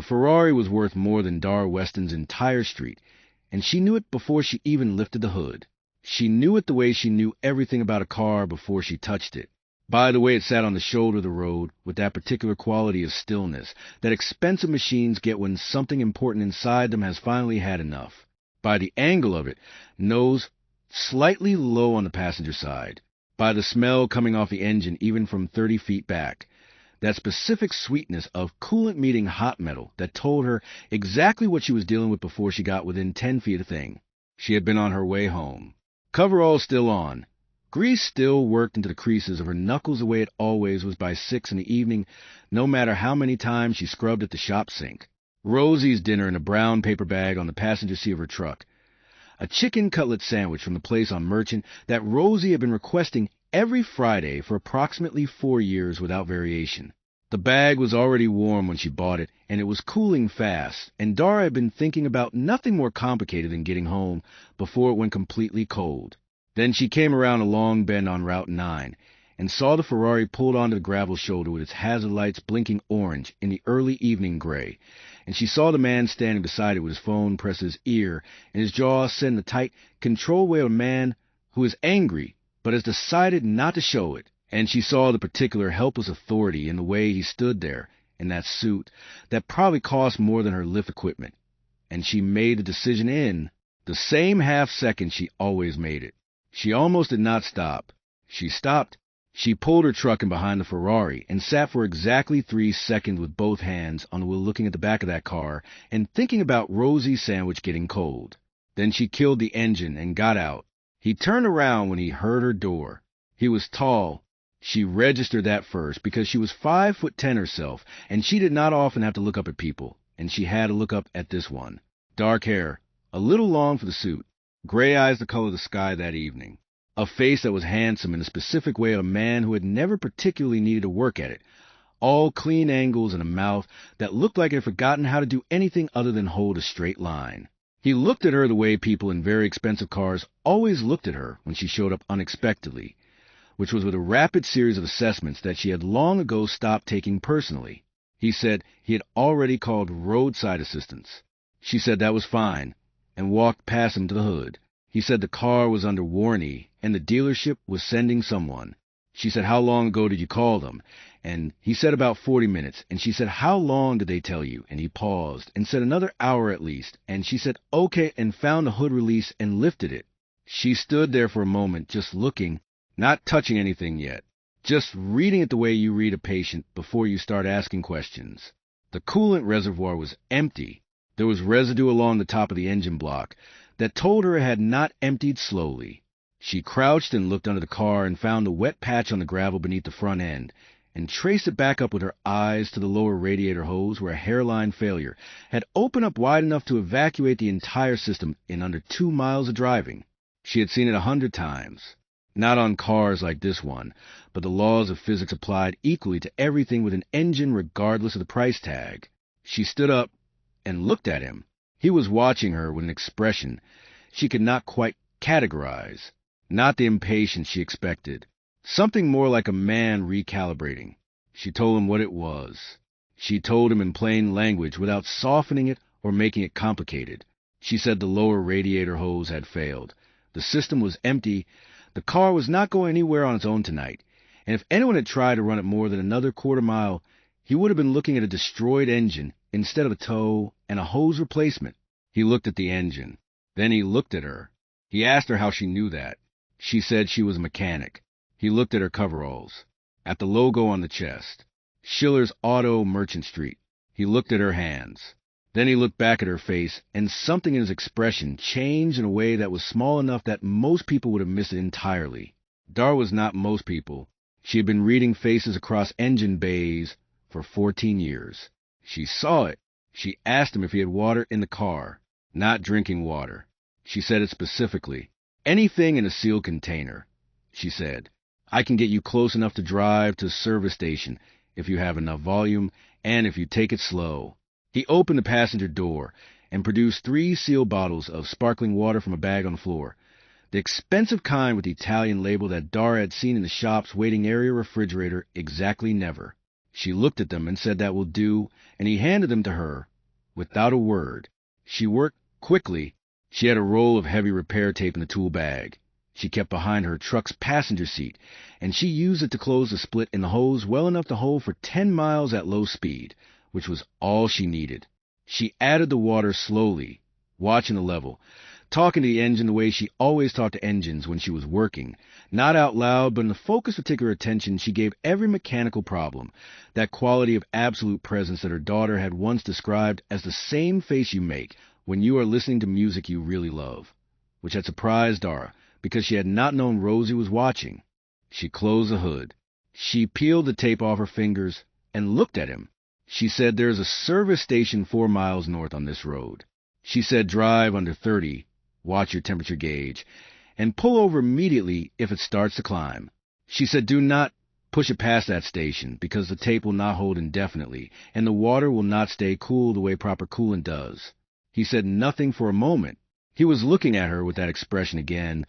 Ferrari was worth more than Dar Weston's entire street, and she knew it before she even lifted the hood. She knew it the way she knew everything about a car before she touched it. By the way it sat on the shoulder of the road, with that particular quality of stillness that expensive machines get when something important inside them has finally had enough. By the angle of it, nose slightly low on the passenger side. By the smell coming off the engine even from 30 feet back. That specific sweetness of coolant meeting hot metal that told her exactly what she was dealing with before she got within 10 feet of the thing. She had been on her way home. Coveralls still on. Grease still worked into the creases of her knuckles the way it always was by 6 in the evening, no matter how many times she scrubbed at the shop sink. Rosie's dinner in a brown paper bag on the passenger seat of her truck. A chicken cutlet sandwich from the place on Merchant that Rosie had been requesting every Friday for approximately 4 years without variation. The bag was already warm when she bought it, and it was cooling fast, and Dara had been thinking about nothing more complicated than getting home before it went completely cold. Then she came around a long bend on Route 9 and saw the Ferrari pulled onto the gravel shoulder with its hazard lights blinking orange in the early evening gray, and she saw the man standing beside it with his phone pressed to his ear and his jaw set in the tight control way of a man who is angry but has decided not to show it, and she saw the particular helpless authority in the way he stood there in that suit that probably cost more than her lift equipment, and she made the decision in the same half second she always made it. She almost did not stop. She stopped. She pulled her truck in behind the Ferrari and sat for exactly 3 seconds with both hands on the wheel looking at the back of that car and thinking about Rosie's sandwich getting cold. Then she killed the engine and got out. He turned around when he heard her door. He was tall. She registered that first because she was 5'10" herself, and she did not often have to look up at people, and she had to look up at this one. Dark hair, a little long for the suit. Gray eyes the color of the sky that evening. A face that was handsome in a specific way of a man who had never particularly needed to work at it. All clean angles and a mouth that looked like it had forgotten how to do anything other than hold a straight line. He looked at her the way people in very expensive cars always looked at her when she showed up unexpectedly, which was with a rapid series of assessments that she had long ago stopped taking personally. He said he had already called roadside assistance. She said that was fine, and walked past him to the hood. He said the car was under warranty, and the dealership was sending someone. She said, "How long ago did you call them?" And he said about 40 minutes, and she said, "How long did they tell you?" And he paused, and said another hour at least, and she said, "Okay," and found the hood release and lifted it. She stood there for a moment, just looking, not touching anything yet, just reading it the way you read a patient before you start asking questions. The coolant reservoir was empty. There was residue along the top of the engine block that told her it had not emptied slowly. She crouched and looked under the car and found a wet patch on the gravel beneath the front end, and traced it back up with her eyes to the lower radiator hose where a hairline failure had opened up wide enough to evacuate the entire system in under 2 miles of driving. She had seen it 100 times. Not on cars like this one, but the laws of physics applied equally to everything with an engine regardless of the price tag. She stood up and looked at him. He was watching her with an expression she could not quite categorize. Not the impatience she expected. Something more like a man recalibrating. She told him what it was. She told him in plain language without softening it or making it complicated. She said the lower radiator hose had failed. The system was empty. The car was not going anywhere on its own tonight. And if anyone had tried to run it more than another quarter mile, he would have been looking at a destroyed engine instead of a tow and a hose replacement. He looked at the engine. Then he looked at her. He asked her how she knew that. She said she was a mechanic. He looked at her coveralls, at the logo on the chest. Schiller's Auto, Merchant Street. He looked at her hands. Then he looked back at her face, and something in his expression changed in a way that was small enough that most people would have missed it entirely. Dar was not most people. She had been reading faces across engine bays for 14 years. She saw it. She asked him if he had water in the car. Not drinking water. She said it specifically. Anything in a sealed container. She said, "I can get you close enough to drive to a service station if you have enough volume and if you take it slow." He opened the passenger door and produced 3 sealed bottles of sparkling water from a bag on the floor. The expensive kind with the Italian label that Dara had seen in the shop's waiting area refrigerator exactly never. She looked at them and said that will do, and he handed them to her without a word. She worked quickly. She had a roll of heavy repair tape in the tool bag. She kept behind her truck's passenger seat, and she used it to close the split in the hose well enough to hold for 10 miles at low speed, which was all she needed. She added the water slowly, watching the level, talking to the engine the way she always talked to engines when she was working, not out loud, but in the focused particular attention she gave every mechanical problem, that quality of absolute presence that her daughter had once described as the same face you make when you are listening to music you really love, which had surprised Dara because she had not known Rosie was watching. She closed the hood. She peeled the tape off her fingers and looked at him. She said, "There's a service station 4 miles north on this road." She said, "Drive under 30, watch your temperature gauge, and pull over immediately if it starts to climb." She said, "Do not push it past that station because the tape will not hold indefinitely, and the water will not stay cool the way proper coolant does." He said nothing for a moment. He was looking at her with that expression again,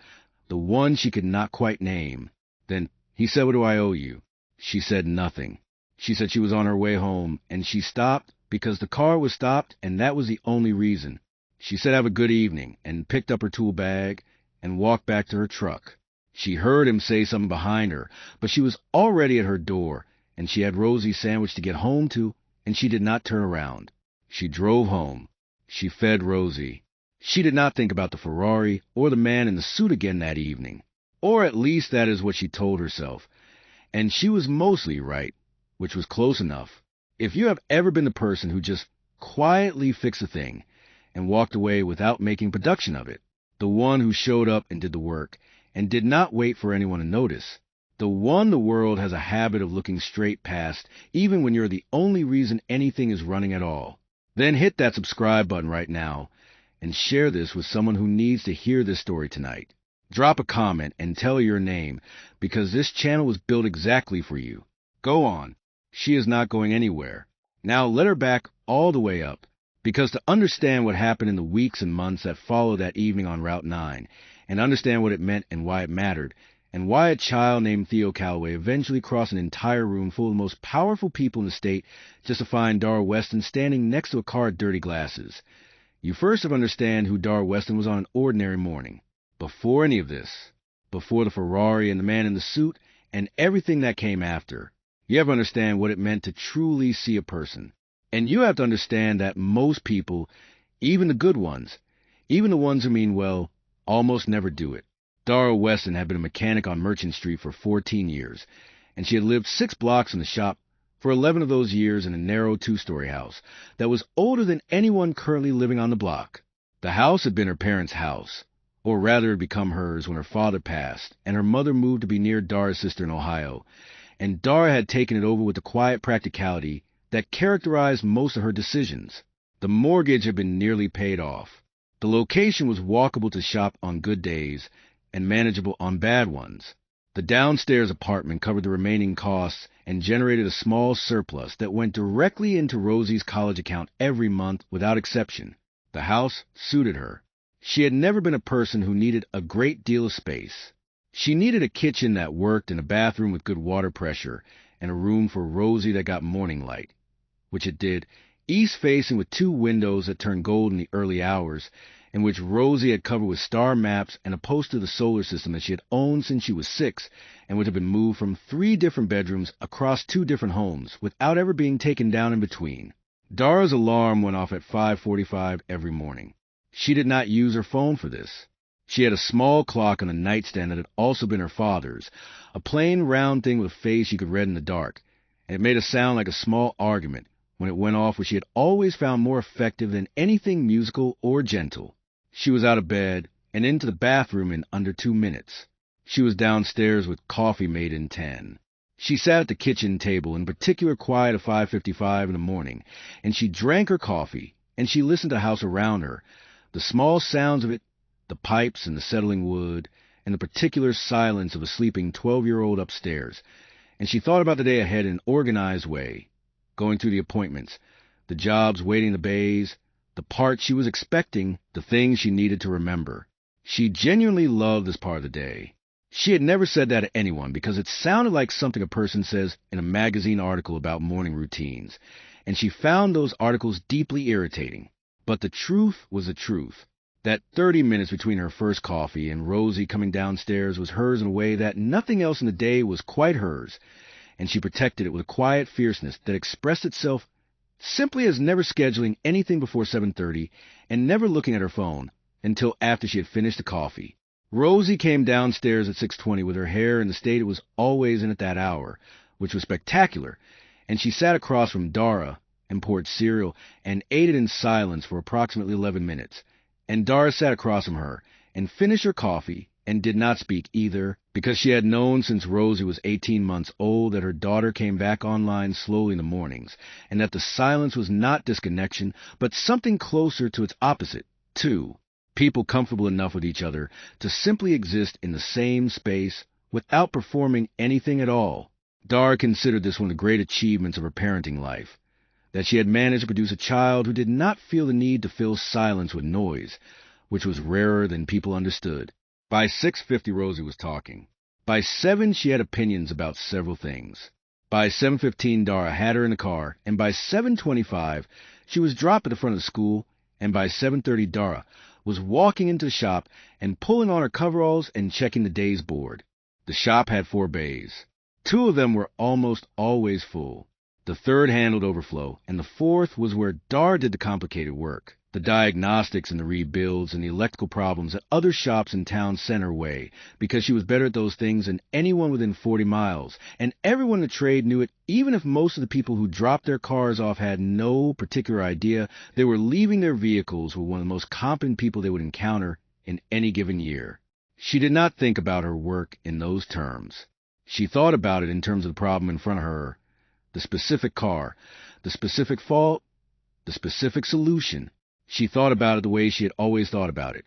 the one she could not quite name. Then he said, "What do I owe you?" She said nothing. She said she was on her way home, and she stopped because the car was stopped, and that was the only reason. She said, "Have a good evening," and picked up her tool bag and walked back to her truck. She heard him say something behind her, but she was already at her door, and she had Rosie's sandwich to get home to, and she did not turn around. She drove home. She fed Rosie. She did not think about the Ferrari or the man in the suit again that evening. Or at least that is what she told herself. And she was mostly right, which was close enough. If you have ever been the person who just quietly fixed a thing and walked away without making production of it, the one who showed up and did the work and did not wait for anyone to notice, the one the world has a habit of looking straight past even when you're the only reason anything is running at all, then hit that subscribe button right now and share this with someone who needs to hear this story tonight. Drop a comment and tell your name, because this channel was built exactly for you. Go on. She is not going anywhere. Now let her back all the way up, because to understand what happened in the weeks and months that followed that evening on Route 9, and understand what it meant and why it mattered, and why a child named Theo Calloway eventually crossed an entire room full of the most powerful people in the state just to find Dara Weston standing next to a car of dirty glasses, you first have to understand who Dara Weston was on an ordinary morning. Before any of this, before the Ferrari and the man in the suit and everything that came after, you have to understand what it meant to truly see a person. And you have to understand that most people, even the good ones, even the ones who mean well, almost never do it. Dara Weston had been a mechanic on Merchant Street for 14 years, and she had lived 6 blocks from the shop for 11 of those years in a narrow 2-story house that was older than anyone currently living on the block. The house had been her parents' house, or rather had become hers when her father passed, and her mother moved to be near Dara's sister in Ohio, and Dara had taken it over with the quiet practicality that characterized most of her decisions. The mortgage had been nearly paid off. The location was walkable to shop on good days and manageable on bad ones. The downstairs apartment covered the remaining costs and generated a small surplus that went directly into Rosie's college account every month without exception. The house suited her. She had never been a person who needed a great deal of space. She needed a kitchen that worked and a bathroom with good water pressure and a room for Rosie that got morning light, which it did, east-facing with 2 windows that turned gold in the early hours, and which Rosie had covered with star maps and a poster of the solar system that she had owned since she was 6 and which had been moved from 3 different bedrooms across 2 different homes without ever being taken down in between. Dara's alarm went off at 5:45 every morning. She did not use her phone for this. She had a small clock on the nightstand that had also been her father's, a plain round thing with a face you could read in the dark, and it made a sound like a small argument when it went off, which she had always found more effective than anything musical or gentle. She was out of bed and into the bathroom in under 2 minutes. She was downstairs with coffee made in 10. She sat at the kitchen table in particular quiet at 5:55 in the morning, and she drank her coffee, and she listened to the house around her, the small sounds of it, the pipes and the settling wood, and the particular silence of a sleeping 12-year-old upstairs, and she thought about the day ahead in an organized way, going through the appointments, the jobs waiting in the bays, the part she was expecting, the things she needed to remember. She genuinely loved this part of the day. She had never said that to anyone because it sounded like something a person says in a magazine article about morning routines, and she found those articles deeply irritating. But the truth was the truth. That 30 minutes between her first coffee and Rosie coming downstairs was hers in a way that nothing else in the day was quite hers, and she protected it with a quiet fierceness that expressed itself simply as never scheduling anything before 7:30 and never looking at her phone until after she had finished the coffee. Rosie came downstairs at 6:20 with her hair in the state it was always in at that hour, which was spectacular, and she sat across from Dara and poured cereal and ate it in silence for approximately 11 minutes. And Dara sat across from her and finished her coffee and did not speak either, because she had known since Rosie was 18 months old that her daughter came back online slowly in the mornings, and that the silence was not disconnection, but something closer to its opposite, too. People comfortable enough with each other to simply exist in the same space without performing anything at all. Dara considered this one of the great achievements of her parenting life, that she had managed to produce a child who did not feel the need to fill silence with noise, which was rarer than people understood. By 6:50, Rosie was talking. By 7, she had opinions about several things. By 7:15, Dara had her in the car, and by 7:25, she was dropped at the front of the school, and by 7:30, Dara was walking into the shop and pulling on her coveralls and checking the day's board. The shop had 4 bays. 2 of them were almost always full. The 3rd handled overflow, and the 4th was where Dara did the complicated work, the diagnostics and the rebuilds and the electrical problems that other shops in town sent her way, because she was better at those things than anyone within 40 miles, and everyone in the trade knew it, even if most of the people who dropped their cars off had no particular idea they were leaving their vehicles with one of the most competent people they would encounter in any given year. She did not think about her work in those terms. She thought about it in terms of the problem in front of her, the specific car, the specific fault, the specific solution. She thought about it the way she had always thought about it,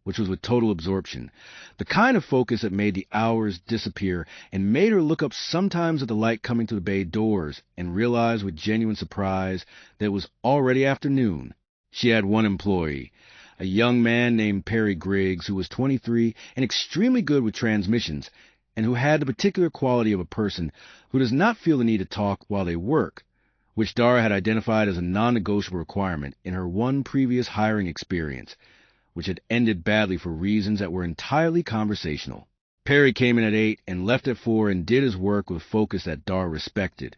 which was with total absorption, the kind of focus that made the hours disappear and made her look up sometimes at the light coming to the bay doors and realize with genuine surprise that it was already afternoon. She had one employee, a young man named Perry Griggs, who was 23 and extremely good with transmissions, and who had the particular quality of a person who does not feel the need to talk while they work, which Dara had identified as a non-negotiable requirement in her one previous hiring experience, which had ended badly for reasons that were entirely conversational. Perry came in at 8 and left at 4 and did his work with focus that Dara respected,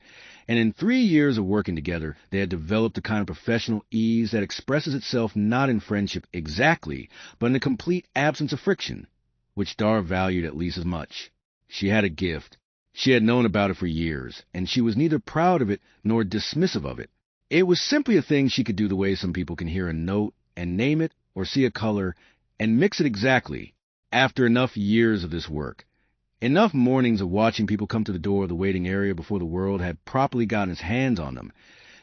and in 3 years of working together, they had developed the kind of professional ease that expresses itself not in friendship exactly, but in the complete absence of friction, which Dara valued at least as much. She had a gift. She had known about it for years, and she was neither proud of it nor dismissive of it. It was simply a thing she could do the way some people can hear a note and name it or see a color and mix it exactly. After enough years of this work, enough mornings of watching people come to the door of the waiting area before the world had properly gotten its hands on them,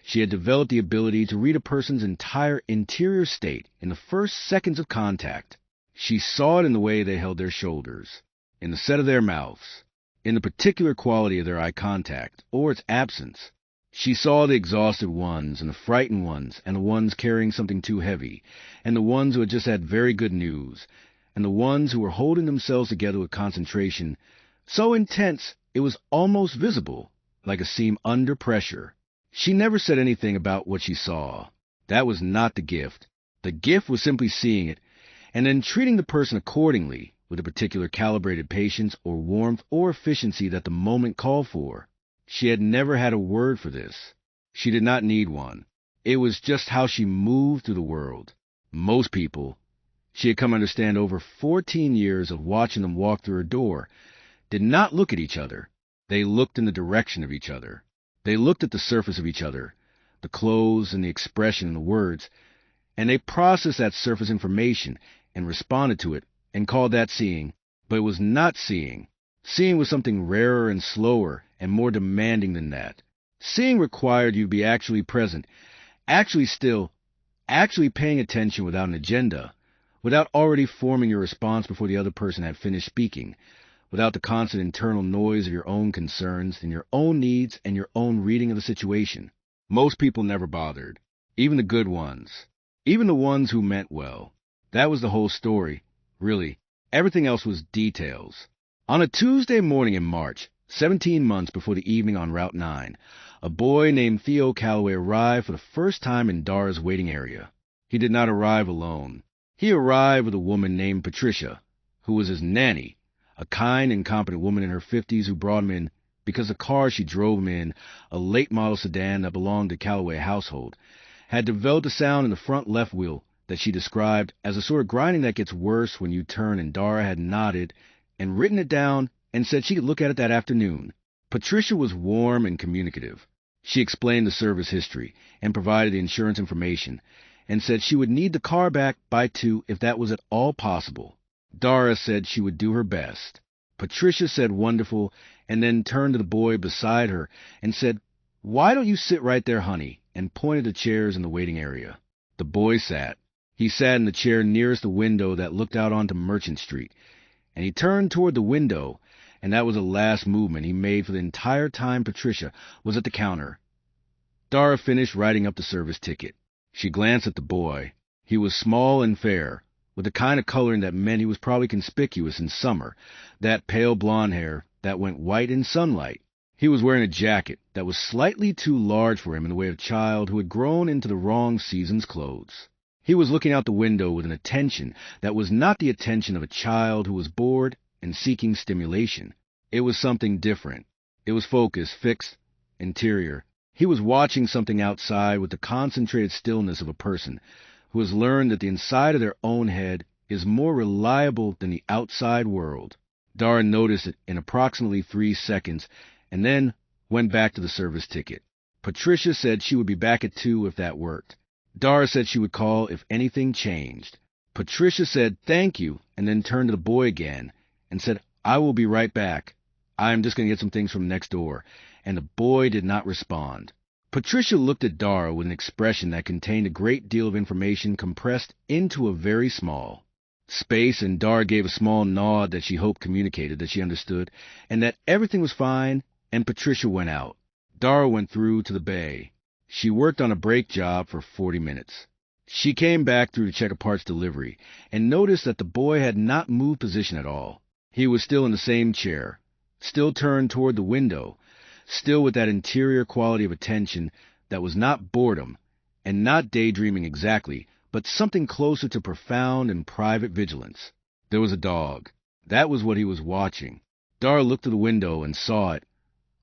she had developed the ability to read a person's entire interior state in the first seconds of contact. She saw it in the way they held their shoulders, in the set of their mouths, in the particular quality of their eye contact, or its absence. She saw the exhausted ones, and the frightened ones, and the ones carrying something too heavy, and the ones who had just had very good news, and the ones who were holding themselves together with concentration, so intense it was almost visible, like a seam under pressure. She never said anything about what she saw. That was not the gift. The gift was simply seeing it, and then treating the person accordingly, with a particular calibrated patience or warmth or efficiency that the moment called for. She had never had a word for this. She did not need one. It was just how she moved through the world. Most people, she had come to understand over 14 years of watching them walk through her door, did not look at each other. They looked in the direction of each other. They looked at the surface of each other, the clothes and the expression and the words, and they processed that surface information and responded to it and called that seeing, but it was not seeing. Seeing was something rarer and slower and more demanding than that. Seeing required you to be actually present, actually still, actually paying attention without an agenda, without already forming your response before the other person had finished speaking, without the constant internal noise of your own concerns and your own needs and your own reading of the situation. Most people never bothered, even the good ones, even the ones who meant well. That was the whole story. Really, everything else was details. On a Tuesday morning in March, 17 months before the evening on Route 9, a boy named Theo Calloway arrived for the first time in Dara's waiting area. He did not arrive alone. He arrived with a woman named Patricia, who was his nanny, a kind and competent woman in her 50s who brought him in because the car she drove him in, a late-model sedan that belonged to Calloway household, had developed a sound in the front left wheel that she described as a sort of grinding that gets worse when you turn, and Dara had nodded and written it down and said she could look at it that afternoon. Patricia was warm and communicative. She explained the service history and provided the insurance information and said she would need the car back by 2 if that was at all possible. Dara said she would do her best. Patricia said wonderful and then turned to the boy beside her and said, "Why don't you sit right there, honey?" and pointed to chairs in the waiting area. The boy sat. He sat in the chair nearest the window that looked out onto Merchant Street, and he turned toward the window, and that was the last movement he made for the entire time Patricia was at the counter. Dara finished writing up the service ticket. She glanced at the boy. He was small and fair, with the kind of coloring that meant he was probably conspicuous in summer, that pale blonde hair that went white in sunlight. He was wearing a jacket that was slightly too large for him in the way of a child who had grown into the wrong season's clothes. He was looking out the window with an attention that was not the attention of a child who was bored and seeking stimulation. It was something different. It was focused, fixed, interior. He was watching something outside with the concentrated stillness of a person who has learned that the inside of their own head is more reliable than the outside world. Dara noticed it in approximately 3 seconds and then went back to the service ticket. Patricia said she would be back at 2 if that worked. Dara said she would call if anything changed. Patricia said thank you and then turned to the boy again and said, "I will be right back. I am just going to get some things from next door." And the boy did not respond. Patricia looked at Dara with an expression that contained a great deal of information compressed into a very small space, and Dara gave a small nod that she hoped communicated that she understood and that everything was fine, and Patricia went out. Dara went through to the bay. She worked on a brake job for 40 minutes. She came back through to check a parts delivery and noticed that the boy had not moved position at all. He was still in the same chair, still turned toward the window, still with that interior quality of attention that was not boredom and not daydreaming exactly, but something closer to profound and private vigilance. There was a dog. That was what he was watching. Dara looked through the window and saw it.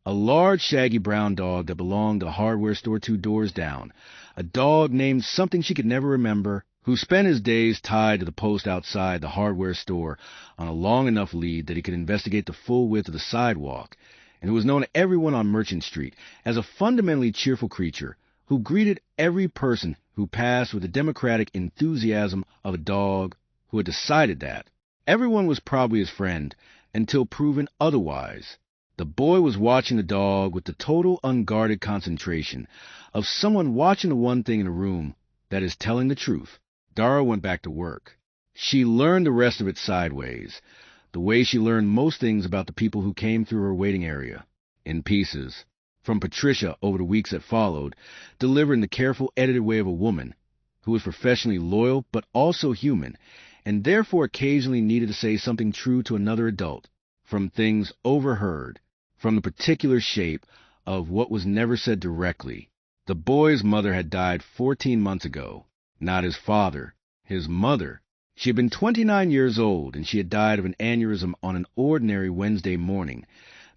A large, shaggy brown dog that belonged to a hardware store 2 doors down. A dog named something she could never remember, who spent his days tied to the post outside the hardware store on a long enough lead that he could investigate the full width of the sidewalk, and who was known to everyone on Merchant Street as a fundamentally cheerful creature who greeted every person who passed with the democratic enthusiasm of a dog who had decided that everyone was probably his friend until proven otherwise. The boy was watching the dog with the total unguarded concentration of someone watching the one thing in a room that is telling the truth. Dara went back to work. She learned the rest of it sideways, the way she learned most things about the people who came through her waiting area, in pieces, from Patricia over the weeks that followed, delivered in the careful, edited way of a woman who was professionally loyal but also human, and therefore occasionally needed to say something true to another adult, from things overheard, from the particular shape of what was never said directly. The boy's mother had died 14 months ago. Not his father, his mother. She had been 29 years old, and she had died of an aneurysm on an ordinary Wednesday morning.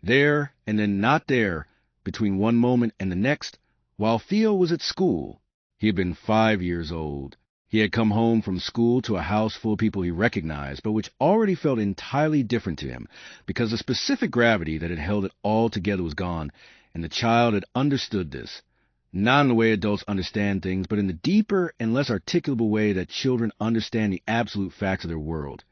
There, and then not there, between one moment and the next, while Theo was at school. He had been 5 years old. He had come home from school to a house full of people he recognized, but which already felt entirely different to him, because the specific gravity that had held it all together was gone, and the child had understood this. Not in the way adults understand things, but in the deeper and less articulable way that children understand the absolute facts of their world.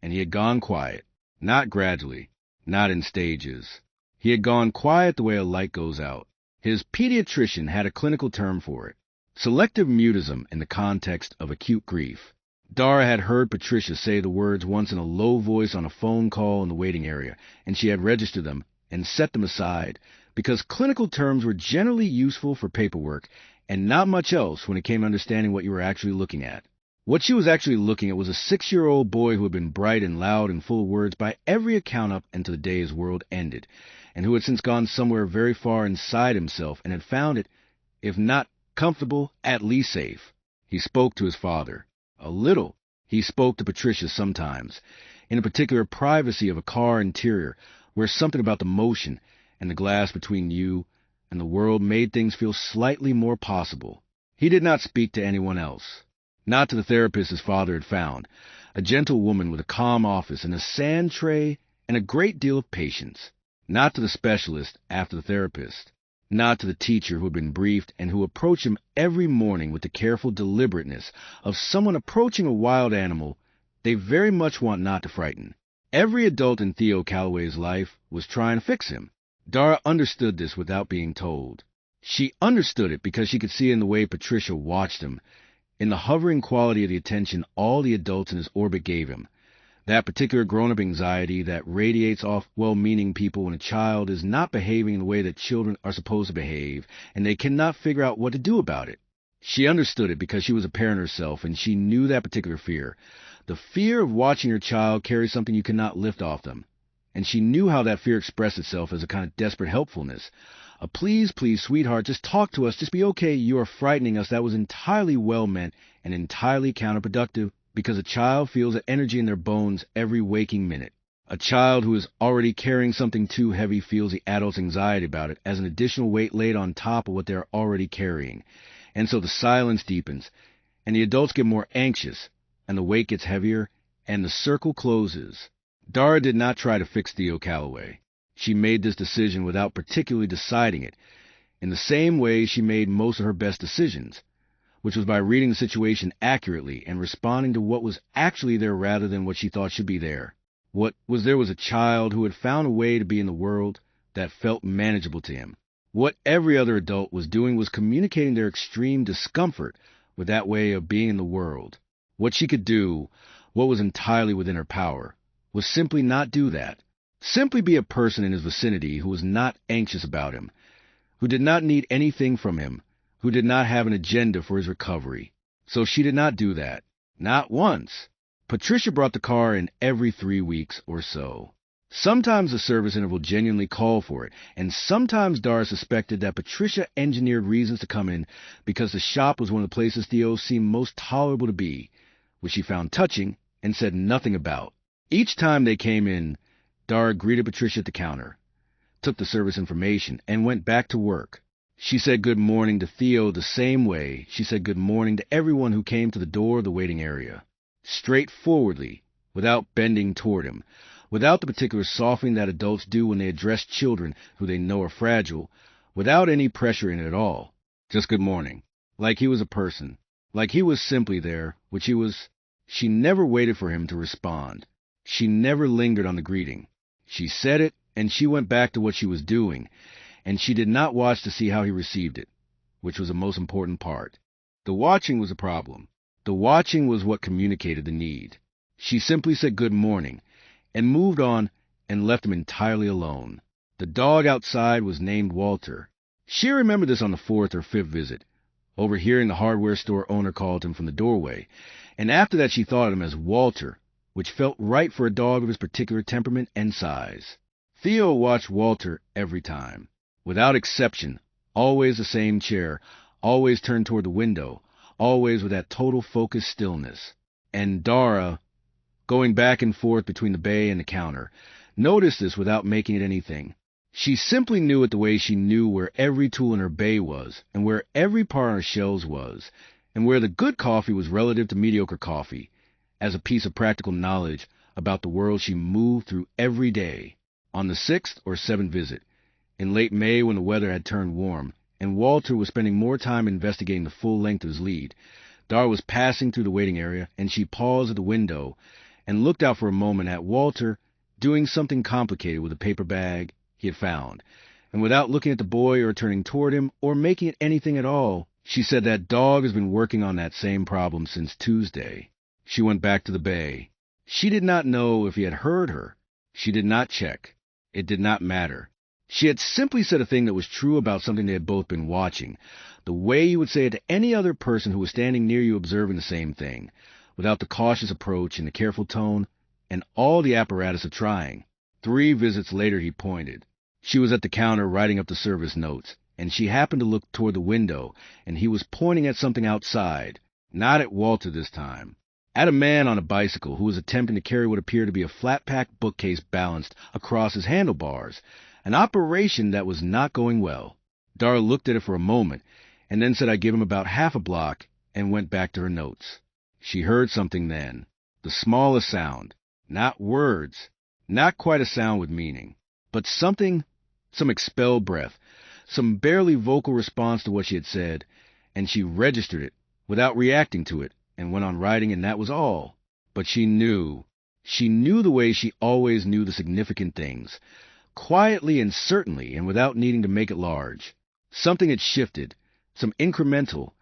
And he had gone quiet, not gradually, not in stages. He had gone quiet the way a light goes out. His pediatrician had a clinical term for it. Selective mutism in the context of acute grief. Dara had heard Patricia say the words once in a low voice on a phone call in the waiting area, and she had registered them and set them aside, because clinical terms were generally useful for paperwork and not much else when it came to understanding what you were actually looking at. What she was actually looking at was a 6-year-old boy who had been bright and loud and full of words by every account up until the day his world ended, and who had since gone somewhere very far inside himself and had found it, if not comfortable, at least safe. He spoke to his father. A little. He spoke to Patricia sometimes, in a particular privacy of a car interior, where something about the motion and the glass between you and the world made things feel slightly more possible. He did not speak to anyone else. Not to the therapist his father had found, a gentle woman with a calm office and a sand tray and a great deal of patience. Not to the specialist after the therapist. Not to the teacher who had been briefed and who approached him every morning with the careful deliberateness of someone approaching a wild animal they very much want not to frighten. Every adult in Theo Calloway's life was trying to fix him. Dara understood this without being told. She understood it because she could see in the way Patricia watched him, in the hovering quality of the attention all the adults in his orbit gave him. That particular grown-up anxiety that radiates off well-meaning people when a child is not behaving in the way that children are supposed to behave, and they cannot figure out what to do about it. She understood it because she was a parent herself, and she knew that particular fear. The fear of watching your child carry something you cannot lift off them. And she knew how that fear expressed itself as a kind of desperate helpfulness. A please, please, sweetheart, just talk to us, just be okay, you are frightening us. That was entirely well-meant and entirely counterproductive, because a child feels that energy in their bones every waking minute. A child who is already carrying something too heavy feels the adult's anxiety about it as an additional weight laid on top of what they are already carrying. And so the silence deepens, and the adults get more anxious, and the weight gets heavier, and the circle closes. Dara did not try to fix Theo Calloway. She made this decision without particularly deciding it, in the same way she made most of her best decisions, which was by reading the situation accurately and responding to what was actually there rather than what she thought should be there. What was there was a child who had found a way to be in the world that felt manageable to him. What every other adult was doing was communicating their extreme discomfort with that way of being in the world. What she could do, what was entirely within her power, was simply not do that. Simply be a person in his vicinity who was not anxious about him, who did not need anything from him, who did not have an agenda for his recovery. So she did not do that. Not once. Patricia brought the car in every 3 weeks or so. Sometimes the service interval genuinely called for it, and sometimes Dara suspected that Patricia engineered reasons to come in because the shop was one of the places Theo seemed most tolerable to be, which she found touching and said nothing about. Each time they came in, Dara greeted Patricia at the counter, took the service information, and went back to work. She said good morning to Theo the same way she said good morning to everyone who came to the door of the waiting area. Straightforwardly, without bending toward him, without the particular softening that adults do when they address children who they know are fragile, without any pressure in it at all. Just good morning. Like he was a person. Like he was simply there, which he was. She never waited for him to respond. She never lingered on the greeting. She said it, and she went back to what she was doing, and she did not watch to see how he received it, which was the most important part. The watching was a problem. The watching was what communicated the need. She simply said good morning, and moved on and left him entirely alone. The dog outside was named Walter. She remembered this on the 4th or 5th visit, overhearing the hardware store owner call to him from the doorway, and after that she thought of him as Walter, which felt right for a dog of his particular temperament and size. Theo watched Walter every time. Without exception, always the same chair, always turned toward the window, always with that total focused stillness. And Dara, going back and forth between the bay and the counter, noticed this without making it anything. She simply knew it the way she knew where every tool in her bay was, and where every part on her shelves was, and where the good coffee was relative to mediocre coffee, as a piece of practical knowledge about the world she moved through every day. On the 6th or 7th visit, in late May when the weather had turned warm, and Walter was spending more time investigating the full length of his lead, Dara was passing through the waiting area, and she paused at the window and looked out for a moment at Walter doing something complicated with a paper bag he had found. And without looking at the boy or turning toward him or making it anything at all, she said that dog has been working on that same problem since Tuesday. She went back to the bay. She did not know if he had heard her. She did not check. It did not matter. She had simply said a thing that was true about something they had both been watching. the way you would say it to any other person who was standing near you observing the same thing, without the cautious approach and the careful tone, and all the apparatus of trying. 3 visits later he pointed. She was at the counter writing up the service notes, and she happened to look toward the window, and he was pointing at something outside, not at Walter this time. At a man on a bicycle who was attempting to carry what appeared to be a flat-pack bookcase balanced across his handlebars, an operation that was not going well. Dara looked at it for a moment, and then said I'd give him about half a block, and went back to her notes. She heard something then, the smallest sound, not words, not quite a sound with meaning, but something, some expelled breath, some barely vocal response to what she had said, and she registered it without reacting to it, and went on writing, and that was all. But she knew the way she always knew the significant things, quietly and certainly, and without needing to make it large. Something had shifted, some incremental,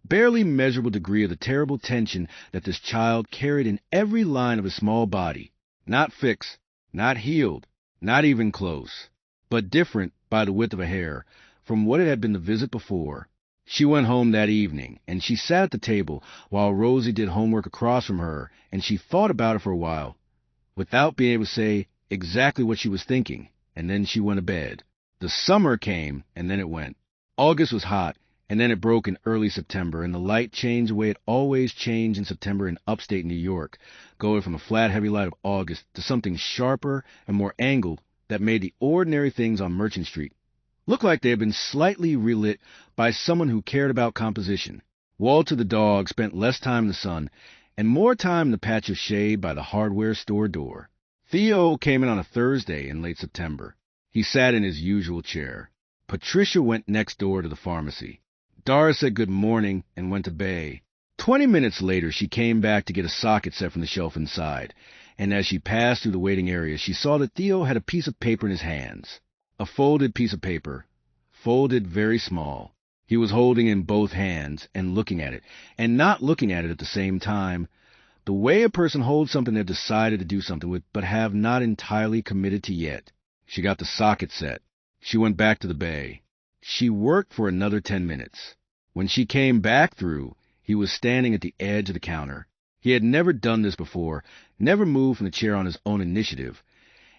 barely measurable degree of the terrible tension that this child carried in every line of his small body, not fixed, not healed, not even close, but different by the width of a hair from what it had been the visit before. She went home that evening, and she sat at the table while Rosie did homework across from her, and she thought about it for a while, without being able to say exactly what she was thinking, and then she went to bed. The summer came, and then it went. August was hot, and then it broke in early September, and the light changed the way it always changed in September in upstate New York, going from the flat, heavy light of August to something sharper and more angled that made the ordinary things on Merchant Street look like they had been slightly relit by someone who cared about composition. Walter the dog spent less time in the sun and more time in the patch of shade by the hardware store door. Theo came in on a Thursday in late September. He sat in his usual chair. Patricia went next door to the pharmacy. Dara said good morning and went to bay. 20 minutes later, she came back to get a socket set from the shelf inside, and as she passed through the waiting area, she saw that Theo had a piece of paper in his hands. A folded piece of paper, folded very small. He was holding it in both hands and looking at it, and not looking at it at the same time, the way a person holds something they've decided to do something with but have not entirely committed to yet. She got the socket set. She went back to the bay. She worked for another 10 minutes. When she came back through, he was standing at the edge of the counter. He had never done this before, never moved from the chair on his own initiative,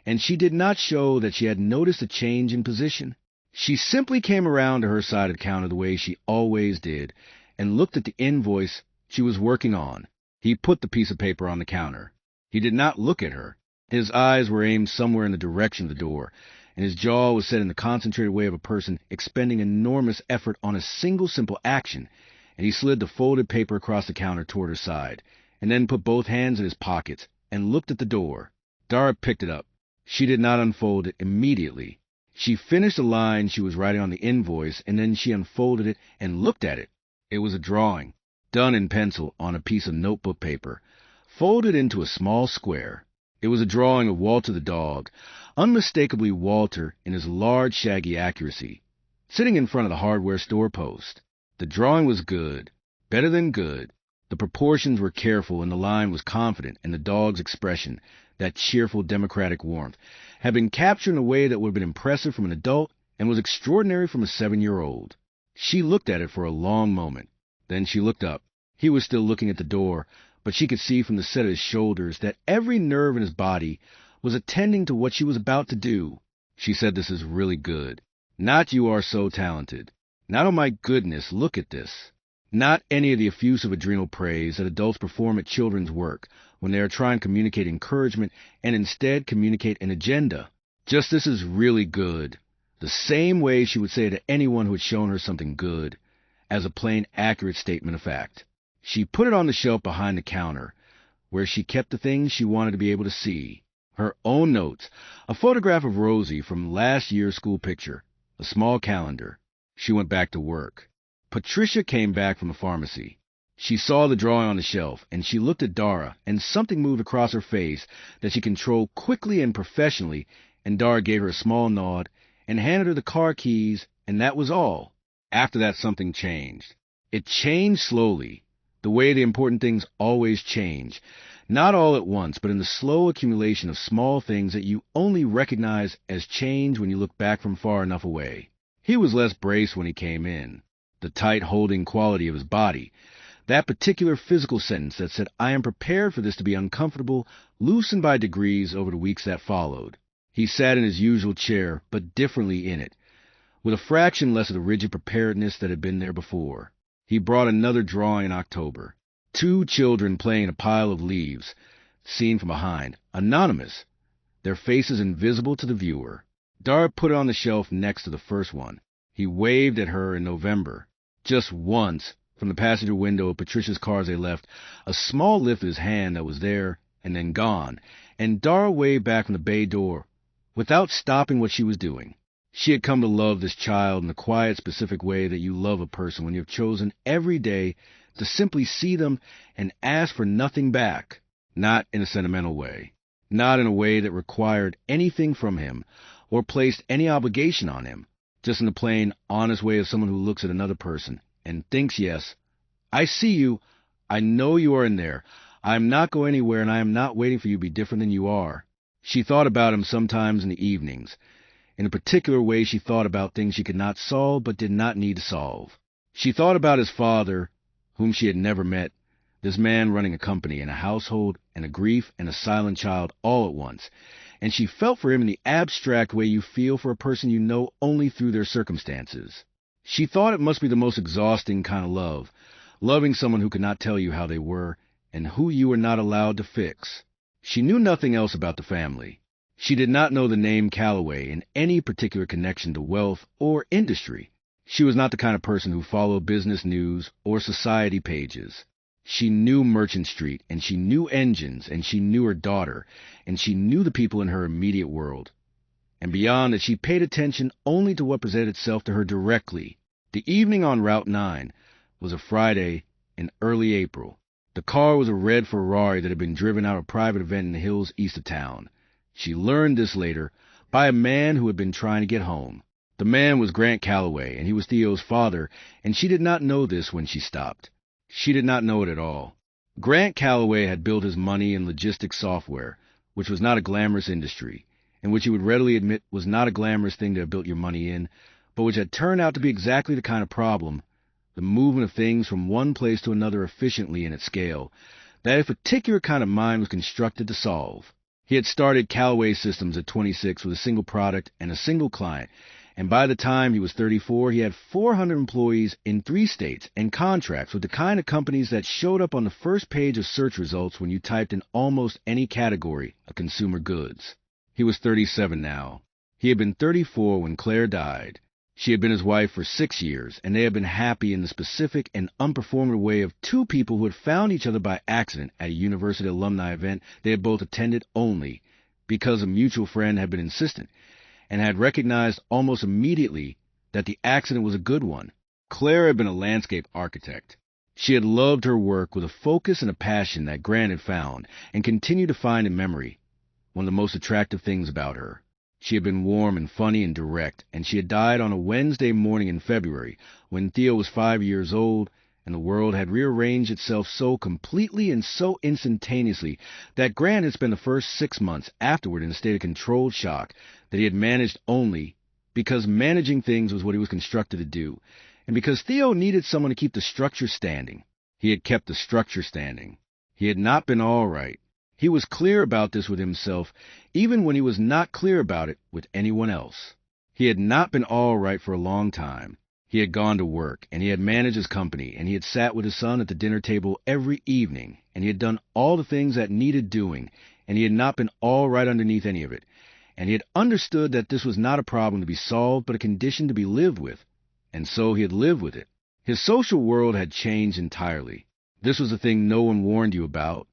and she did not show that she had noticed a change in position. She simply came around to her side of the counter the way she always did, and looked at the invoice she was working on. He put the piece of paper on the counter. He did not look at her. His eyes were aimed somewhere in the direction of the door, and his jaw was set in the concentrated way of a person expending enormous effort on a single simple action, and he slid the folded paper across the counter toward her side, and then put both hands in his pockets and looked at the door. Dara picked it up. She did not unfold it immediately. She finished the line she was writing on the invoice, and then she unfolded it and looked at it. It was a drawing, done in pencil on a piece of notebook paper, folded into a small square. It was a drawing of Walter the dog, unmistakably Walter in his large, shaggy accuracy, sitting in front of the hardware store post. The drawing was good, better than good. The proportions were careful, and the line was confident, and the dog's expression, that cheerful democratic warmth, had been captured in a way that would have been impressive from an adult and was extraordinary from a 7-year-old. She looked at it for a long moment. Then she looked up. He was still looking at the door, but she could see from the set of his shoulders that every nerve in his body was attending to what she was about to do. She said, "This is really good. Not you are so talented. Not, oh my goodness, look at this." Not any of the effusive adrenal praise that adults perform at children's work when they are trying to communicate encouragement and instead communicate an agenda. Just, "This is really good." The same way she would say it to anyone who had shown her something good, as a plain, accurate statement of fact. She put it on the shelf behind the counter, where she kept the things she wanted to be able to see. Her own notes, a photograph of Rosie from last year's school picture, a small calendar. She went back to work. Patricia came back from the pharmacy. She saw the drawing on the shelf, and she looked at Dara, and something moved across her face that she controlled quickly and professionally, and Dara gave her a small nod and handed her the car keys, and that was all. After that, something changed. It changed slowly, the way the important things always change, not all at once, but in the slow accumulation of small things that you only recognize as change when you look back from far enough away. He was less braced when he came in. the tight holding quality of his body. That particular physical sentence that said, "I am prepared for this to be uncomfortable," loosened by degrees over the weeks that followed. He sat in his usual chair, but differently in it, with a fraction less of the rigid preparedness that had been there before. He brought another drawing in October. Two children playing in a pile of leaves, seen from behind, anonymous, their faces invisible to the viewer. Dara put it on the shelf next to the first one. He waved at her in November. Just once, from the passenger window of Patricia's car as they left, a small lift of his hand that was there and then gone, and Dara waved back from the bay door without stopping what she was doing. She had come to love this child in the quiet, specific way that you love a person when you have chosen every day to simply see them and ask for nothing back, not in a sentimental way, not in a way that required anything from him or placed any obligation on him, just in the plain, honest way of someone who looks at another person and thinks, yes, I see you, I know you are in there, I am not going anywhere, and I am not waiting for you to be different than you are. She thought about him sometimes in the evenings. In a particular way, she thought about things she could not solve but did not need to solve. She thought about his father, whom she had never met, this man running a company and a household and a grief and a silent child all at once, and she felt for him in the abstract way you feel for a person you know only through their circumstances. She thought it must be the most exhausting kind of love, loving someone who could not tell you how they were and who you were not allowed to fix. She knew nothing else about the family. She did not know the name Calloway in any particular connection to wealth or industry. She was not the kind of person who followed business news or society pages. She knew Merchant Street, and she knew engines, and she knew her daughter, and she knew the people in her immediate world. And beyond that, she paid attention only to what presented itself to her directly. The evening on Route 9 was a Friday in early April. The car was a red Ferrari that had been driven out of a private event in the hills east of town. She learned this later by a man who had been trying to get home. The man was Grant Calloway, and he was Theo's father, and she did not know this when she stopped. She did not know it at all. Grant Calloway had built his money in logistics software, which was not a glamorous industry, and which he would readily admit was not a glamorous thing to have built your money in, but which had turned out to be exactly the kind of problem, the movement of things from one place to another efficiently and at scale, that a particular kind of mind was constructed to solve. He had started Callaway Systems at 26 with a single product and a single client, and by the time he was 34, he had 400 employees in 3 states and contracts with the kind of companies that showed up on the first page of search results when you typed in almost any category of consumer goods. He was 37 now. He had been 34 when Claire died. She had been his wife for 6 years, and they had been happy in the specific and unperformative way of two people who had found each other by accident at a university alumni event they had both attended only because a mutual friend had been insistent, and had recognized almost immediately that the accident was a good one. Claire had been a landscape architect. She had loved her work with a focus and a passion that Grant had found, and continued to find in memory, one of the most attractive things about her. She had been warm and funny and direct, and she had died on a Wednesday morning in February, when Theo was 5 years old, and the world had rearranged itself so completely and so instantaneously that Grant had spent the first 6 months afterward in a state of controlled shock that he had managed only because managing things was what he was constructed to do, and because Theo needed someone to keep the structure standing. He had kept the structure standing. He had not been all right. He was clear about this with himself, even when he was not clear about it with anyone else. He had not been all right for a long time. He had gone to work, and he had managed his company, and he had sat with his son at the dinner table every evening, and he had done all the things that needed doing, and he had not been all right underneath any of it, and he had understood that this was not a problem to be solved, but a condition to be lived with, and so he had lived with it. His social world had changed entirely. This was a thing no one warned you about,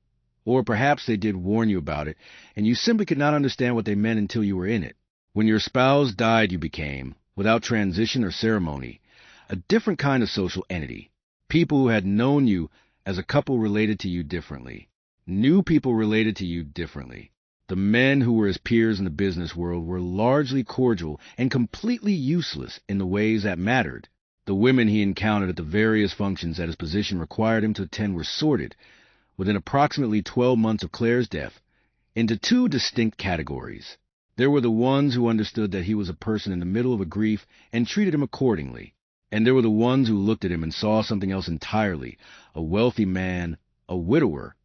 or perhaps they did warn you about it, and you simply could not understand what they meant until you were in it. When your spouse died, you became, without transition or ceremony, a different kind of social entity. People who had known you as a couple related to you differently. New people related to you differently. The men who were his peers in the business world were largely cordial and completely useless in the ways that mattered. The women he encountered at the various functions that his position required him to attend were sorted, within approximately 12 months of Claire's death, into 2 distinct categories. There were the ones who understood that he was a person in the middle of a grief and treated him accordingly. And there were the ones who looked at him and saw something else entirely, a wealthy man, a widower,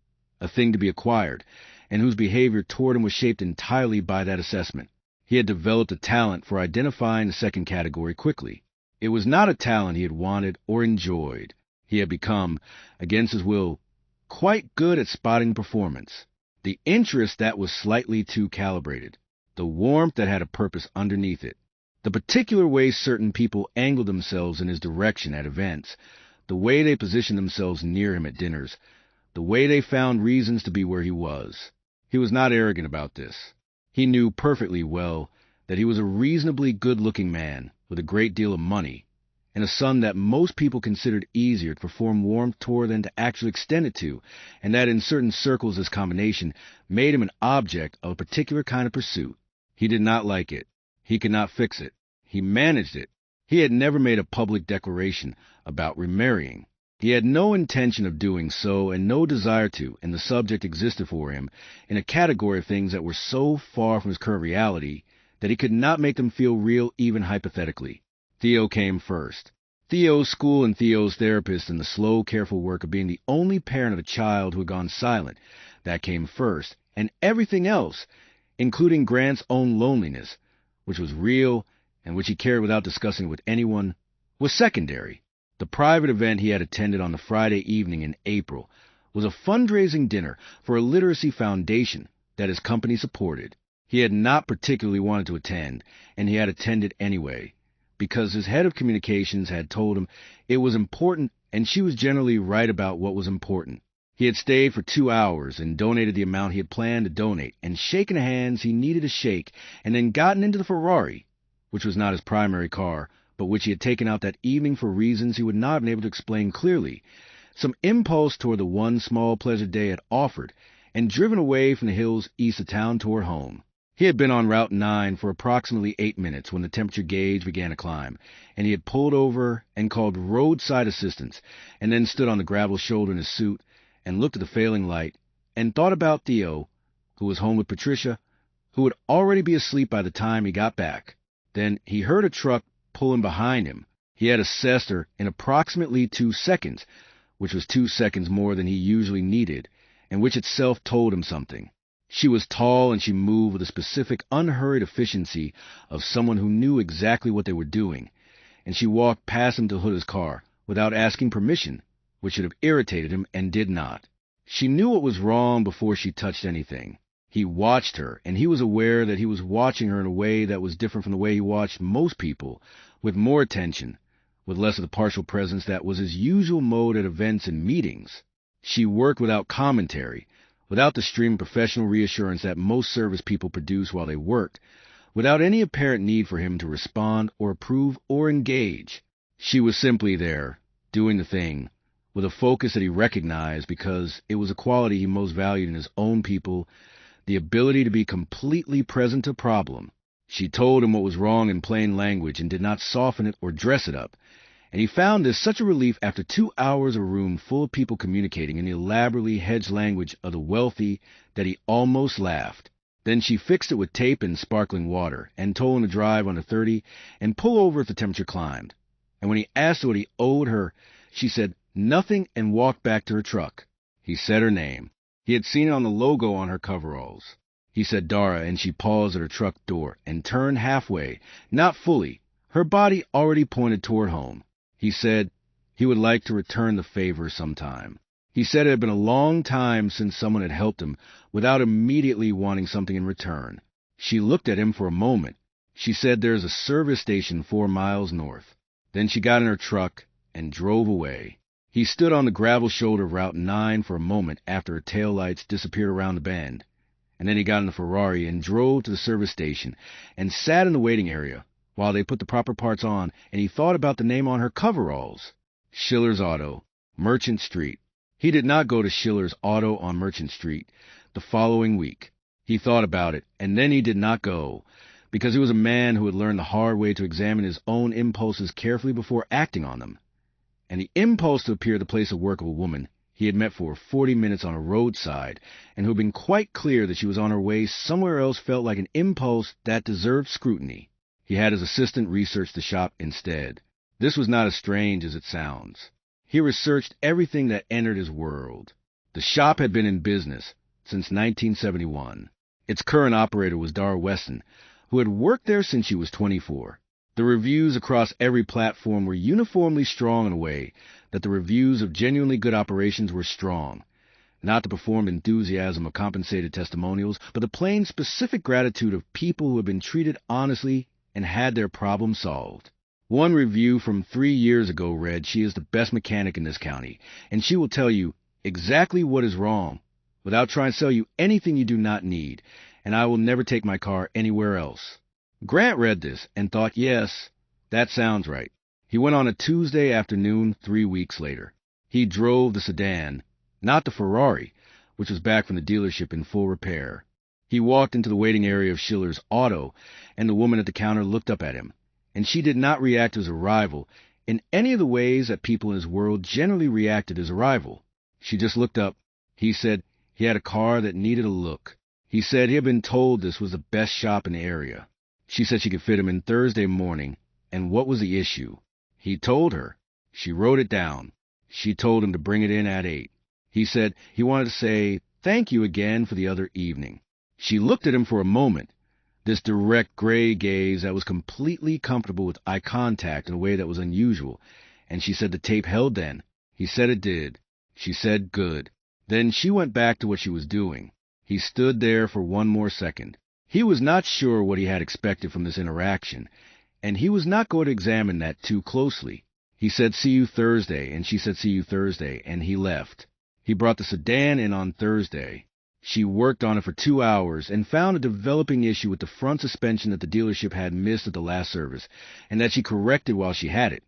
a thing to be acquired, and whose behavior toward him was shaped entirely by that assessment. He had developed a talent for identifying the second category quickly. It was not a talent he had wanted or enjoyed. He had become, against his will, quite good at spotting performance, the interest that was slightly too calibrated, the warmth that had a purpose underneath it, the particular way certain people angled themselves in his direction at events, the way they positioned themselves near him at dinners, the way they found reasons to be where he was. He was not arrogant about this. He knew perfectly well that he was a reasonably good-looking man with a great deal of money, and a son that most people considered easier to perform warmth toward than to actually extend it to, and that in certain circles this combination made him an object of a particular kind of pursuit. He did not like it. He could not fix it. He managed it. He had never made a public declaration about remarrying. He had no intention of doing so and no desire to, and the subject existed for him in a category of things that were so far from his current reality that he could not make them feel real even hypothetically. Theo came first. Theo's school and Theo's therapist and the slow, careful work of being the only parent of a child who had gone silent, that came first, and everything else, including Grant's own loneliness, which was real and which he carried without discussing it with anyone, was secondary. The private event he had attended on the Friday evening in April was a fundraising dinner for a literacy foundation that his company supported. He had not particularly wanted to attend, and he had attended anyway, because his head of communications had told him it was important, and she was generally right about what was important. He had stayed for 2 hours and donated the amount he had planned to donate, and shaken hands he needed to shake, and then gotten into the Ferrari, which was not his primary car, but which he had taken out that evening for reasons he would not have been able to explain clearly, some impulse toward the one small pleasure day had offered, and driven away from the hills east of town toward home. He had been on Route 9 for approximately 8 minutes when the temperature gauge began to climb, and he had pulled over and called roadside assistance, and then stood on the gravel shoulder in his suit and looked at the failing light and thought about Theo, who was home with Patricia, who would already be asleep by the time he got back. Then he heard a truck pulling behind him. He had assessed her in approximately 2 seconds, which was 2 seconds more than he usually needed, and which itself told him something. She was tall, and she moved with a specific, unhurried efficiency of someone who knew exactly what they were doing, and she walked past him to the hood of his car without asking permission, which should have irritated him and did not. She knew what was wrong before she touched anything. He watched her, and he was aware that he was watching her in a way that was different from the way he watched most people, with more attention, with less of the partial presence that was his usual mode at events and meetings. She worked without commentary, without the stream of professional reassurance that most service people produce while they worked, without any apparent need for him to respond or approve or engage. She was simply there, doing the thing, with a focus that he recognized because it was a quality he most valued in his own people, the ability to be completely present to a problem. She told him what was wrong in plain language and did not soften it or dress it up, and he found this such a relief after 2 hours of a room full of people communicating in the elaborately hedged language of the wealthy that he almost laughed. Then she fixed it with tape and sparkling water, and told him to drive under 30 and pull over if the temperature climbed. And when he asked her what he owed her, she said nothing and walked back to her truck. He said her name. He had seen it on the logo on her coveralls. He said Dara, and she paused at her truck door and turned halfway, not fully, her body already pointed toward home. He said he would like to return the favor sometime. He said it had been a long time since someone had helped him without immediately wanting something in return. She looked at him for a moment. She said there is a service station 4 miles north. Then she got in her truck and drove away. He stood on the gravel shoulder of Route 9 for a moment after her taillights disappeared around the bend, and then he got in the Ferrari and drove to the service station and sat in the waiting area while they put the proper parts on, and he thought about the name on her coveralls. Schiller's Auto, Merchant Street. He did not go to Schiller's Auto on Merchant Street the following week. He thought about it, and then he did not go, because he was a man who had learned the hard way to examine his own impulses carefully before acting on them. And the impulse to appear at the place of work of a woman he had met for 40 minutes on a roadside, and who had been quite clear that she was on her way somewhere else, felt like an impulse that deserved scrutiny. He had his assistant research the shop instead. This was not as strange as it sounds. He researched everything that entered his world. The shop had been in business since 1971. Its current operator was Dara Weston, who had worked there since she was 24. The reviews across every platform were uniformly strong in a way that the reviews of genuinely good operations were strong. Not the performed enthusiasm of compensated testimonials, but the plain specific gratitude of people who had been treated honestly and had their problem solved. One review from 3 years ago read, "She is the best mechanic in this county, and she will tell you exactly what is wrong without trying to sell you anything you do not need, and I will never take my car anywhere else." Grant read this and thought, yes, that sounds right. He went on a Tuesday afternoon 3 weeks later. He drove the sedan, not the Ferrari, which was back from the dealership in full repair. He walked into the waiting area of Schiller's Auto, and the woman at the counter looked up at him, and she did not react to his arrival in any of the ways that people in his world generally reacted to his arrival. She just looked up. He said he had a car that needed a look. He said he had been told this was the best shop in the area. She said she could fit him in Thursday morning, and what was the issue? He told her. She wrote it down. She told him to bring it in at 8. He said he wanted to say thank you again for the other evening. She looked at him for a moment, this direct gray gaze that was completely comfortable with eye contact in a way that was unusual, and she said the tape held then. He said it did. She said good. Then she went back to what she was doing. He stood there for one more second. He was not sure what he had expected from this interaction, and he was not going to examine that too closely. He said, "See you Thursday," and she said, "See you Thursday," and he left. He brought the sedan in on Thursday. She worked on it for 2 hours and found a developing issue with the front suspension that the dealership had missed at the last service, and that she corrected while she had it.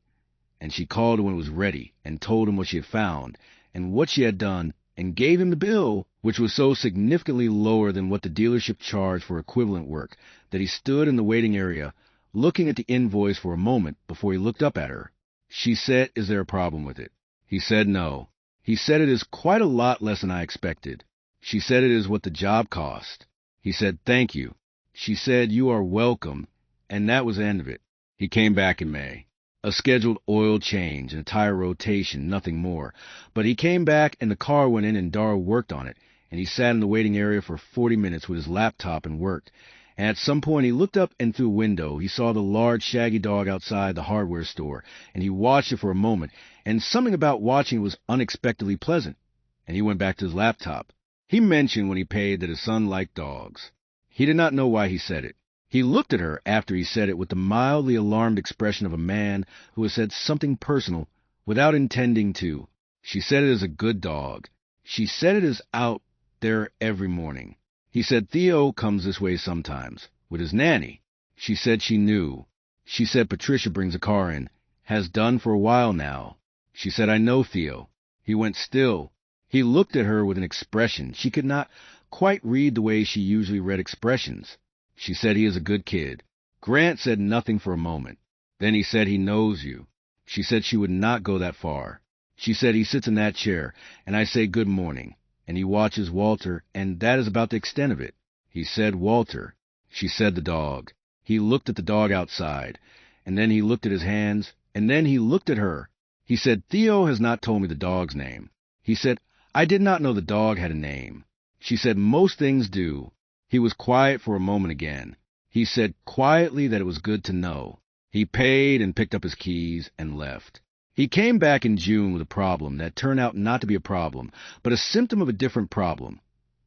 And she called when it was ready and told him what she had found and what she had done, and gave him the bill, which was so significantly lower than what the dealership charged for equivalent work that he stood in the waiting area looking at the invoice for a moment before he looked up at her. She said, "Is there a problem with it?" He said no. He said, "It is quite a lot less than I expected." She said, "It is what the job cost." He said, "Thank you." She said, "You are welcome," and that was the end of it. He came back in May. A scheduled oil change and a tire rotation, nothing more. But he came back and the car went in and Dara worked on it, and he sat in the waiting area for 40 minutes with his laptop and worked. And at some point he looked up and through a window he saw the large shaggy dog outside the hardware store, and he watched it for a moment, and something about watching it was unexpectedly pleasant, and he went back to his laptop. He mentioned when he paid that his son liked dogs. He did not know why he said it. He looked at her after he said it with the mildly alarmed expression of a man who has said something personal without intending to. She said it is a good dog. She said it is out there every morning. He said Theo comes this way sometimes, with his nanny. She said she knew. She said Patricia brings a car in, has done for a while now. She said, "I know Theo." He went still. He looked at her with an expression. She could not quite read the way she usually read expressions. She said he is a good kid. Grant said nothing for a moment. Then he said he knows you. She said she would not go that far. She said he sits in that chair, and I say good morning, and he watches Walter, and that is about the extent of it. He said Walter. She said the dog. He looked at the dog outside, and then he looked at his hands, and then he looked at her. He said, "Theo has not told me the dog's name." He said, "I did not know the dog had a name." She said, "Most things do." He was quiet for a moment again. He said quietly that it was good to know. He paid and picked up his keys and left. He came back in June with a problem that turned out not to be a problem, but a symptom of a different problem,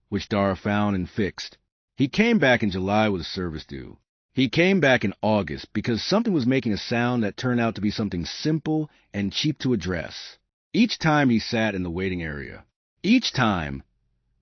which Dara found and fixed. He came back in July with a service due. He came back in August because something was making a sound that turned out to be something simple and cheap to address. Each time he sat in the waiting area. Each time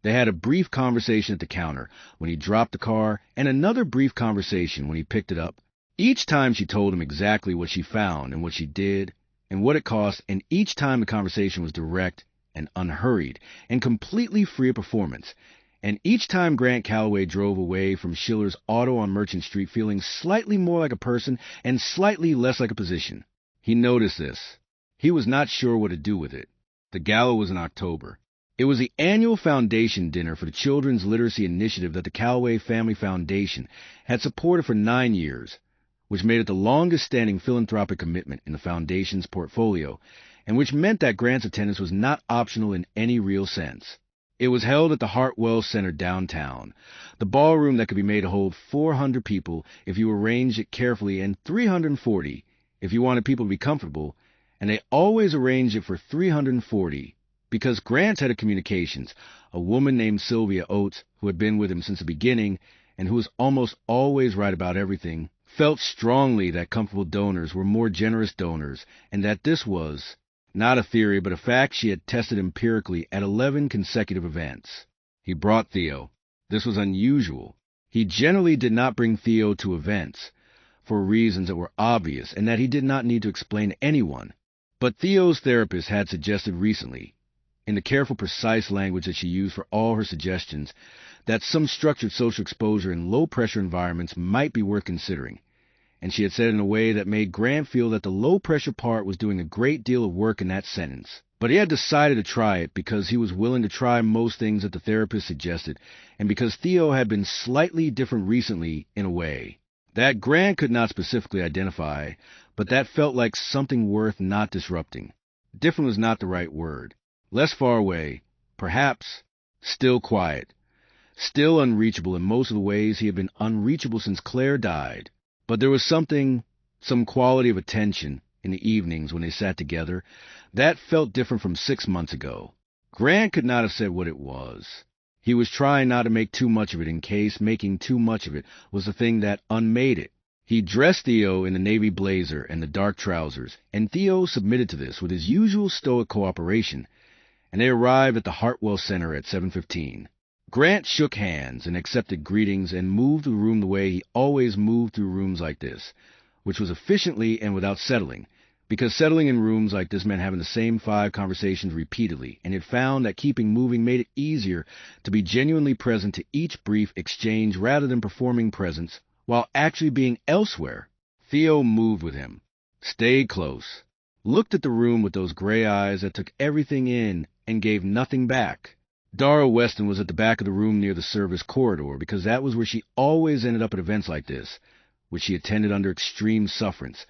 they had a brief conversation at the counter when he dropped the car and another brief conversation when he picked it up. Each time she told him exactly what she found and what she did and what it cost, and each time the conversation was direct and unhurried and completely free of performance. And each time Grant Calloway drove away from Schiller's Auto on Merchant Street feeling slightly more like a person and slightly less like a position. He noticed this. He was not sure what to do with it. The gala was in October. It was the annual foundation dinner for the Children's Literacy Initiative that the Calloway Family Foundation had supported for 9 years, which made it the longest-standing philanthropic commitment in the Foundation's portfolio, and which meant that Grant's attendance was not optional in any real sense. It was held at the Hartwell Center downtown, the ballroom that could be made to hold 400 people if you arranged it carefully and 340 if you wanted people to be comfortable, and they always arranged it for 340 because Grant's head of communications, a woman named Sylvia Oates, who had been with him since the beginning and who was almost always right about everything, felt strongly that comfortable donors were more generous donors and that this was not a theory, but a fact she had tested empirically at 11 consecutive events. He brought Theo. This was unusual. He generally did not bring Theo to events, for reasons that were obvious and that he did not need to explain to anyone. But Theo's therapist had suggested recently, in the careful, precise language that she used for all her suggestions, that some structured social exposure in low-pressure environments might be worth considering. And she had said it in a way that made Grant feel that the low-pressure part was doing a great deal of work in that sentence. But he had decided to try it because he was willing to try most things that the therapist suggested, and because Theo had been slightly different recently in a way that Grant could not specifically identify, but that felt like something worth not disrupting. Different was not the right word. Less far away, perhaps, still quiet, still unreachable in most of the ways he had been unreachable since Claire died. But there was some quality of attention in the evenings when they sat together that felt different from 6 months ago. Grant could not have said what it was. He was trying not to make too much of it in case making too much of it was the thing that unmade it. He dressed Theo in the navy blazer and the dark trousers, and Theo submitted to this with his usual stoic cooperation, and they arrived at the Hartwell Center at 7:15. Grant shook hands and accepted greetings and moved through the room the way he always moved through rooms like this, which was efficiently and without settling, because settling in rooms like this meant having the same 5 conversations repeatedly, and it found that keeping moving made it easier to be genuinely present to each brief exchange rather than performing presence while actually being elsewhere. Theo moved with him, stayed close, looked at the room with those gray eyes that took everything in and gave nothing back. Dara Weston was at the back of the room near the service corridor because that was where she always ended up at events like this, which she attended under extreme sufferance,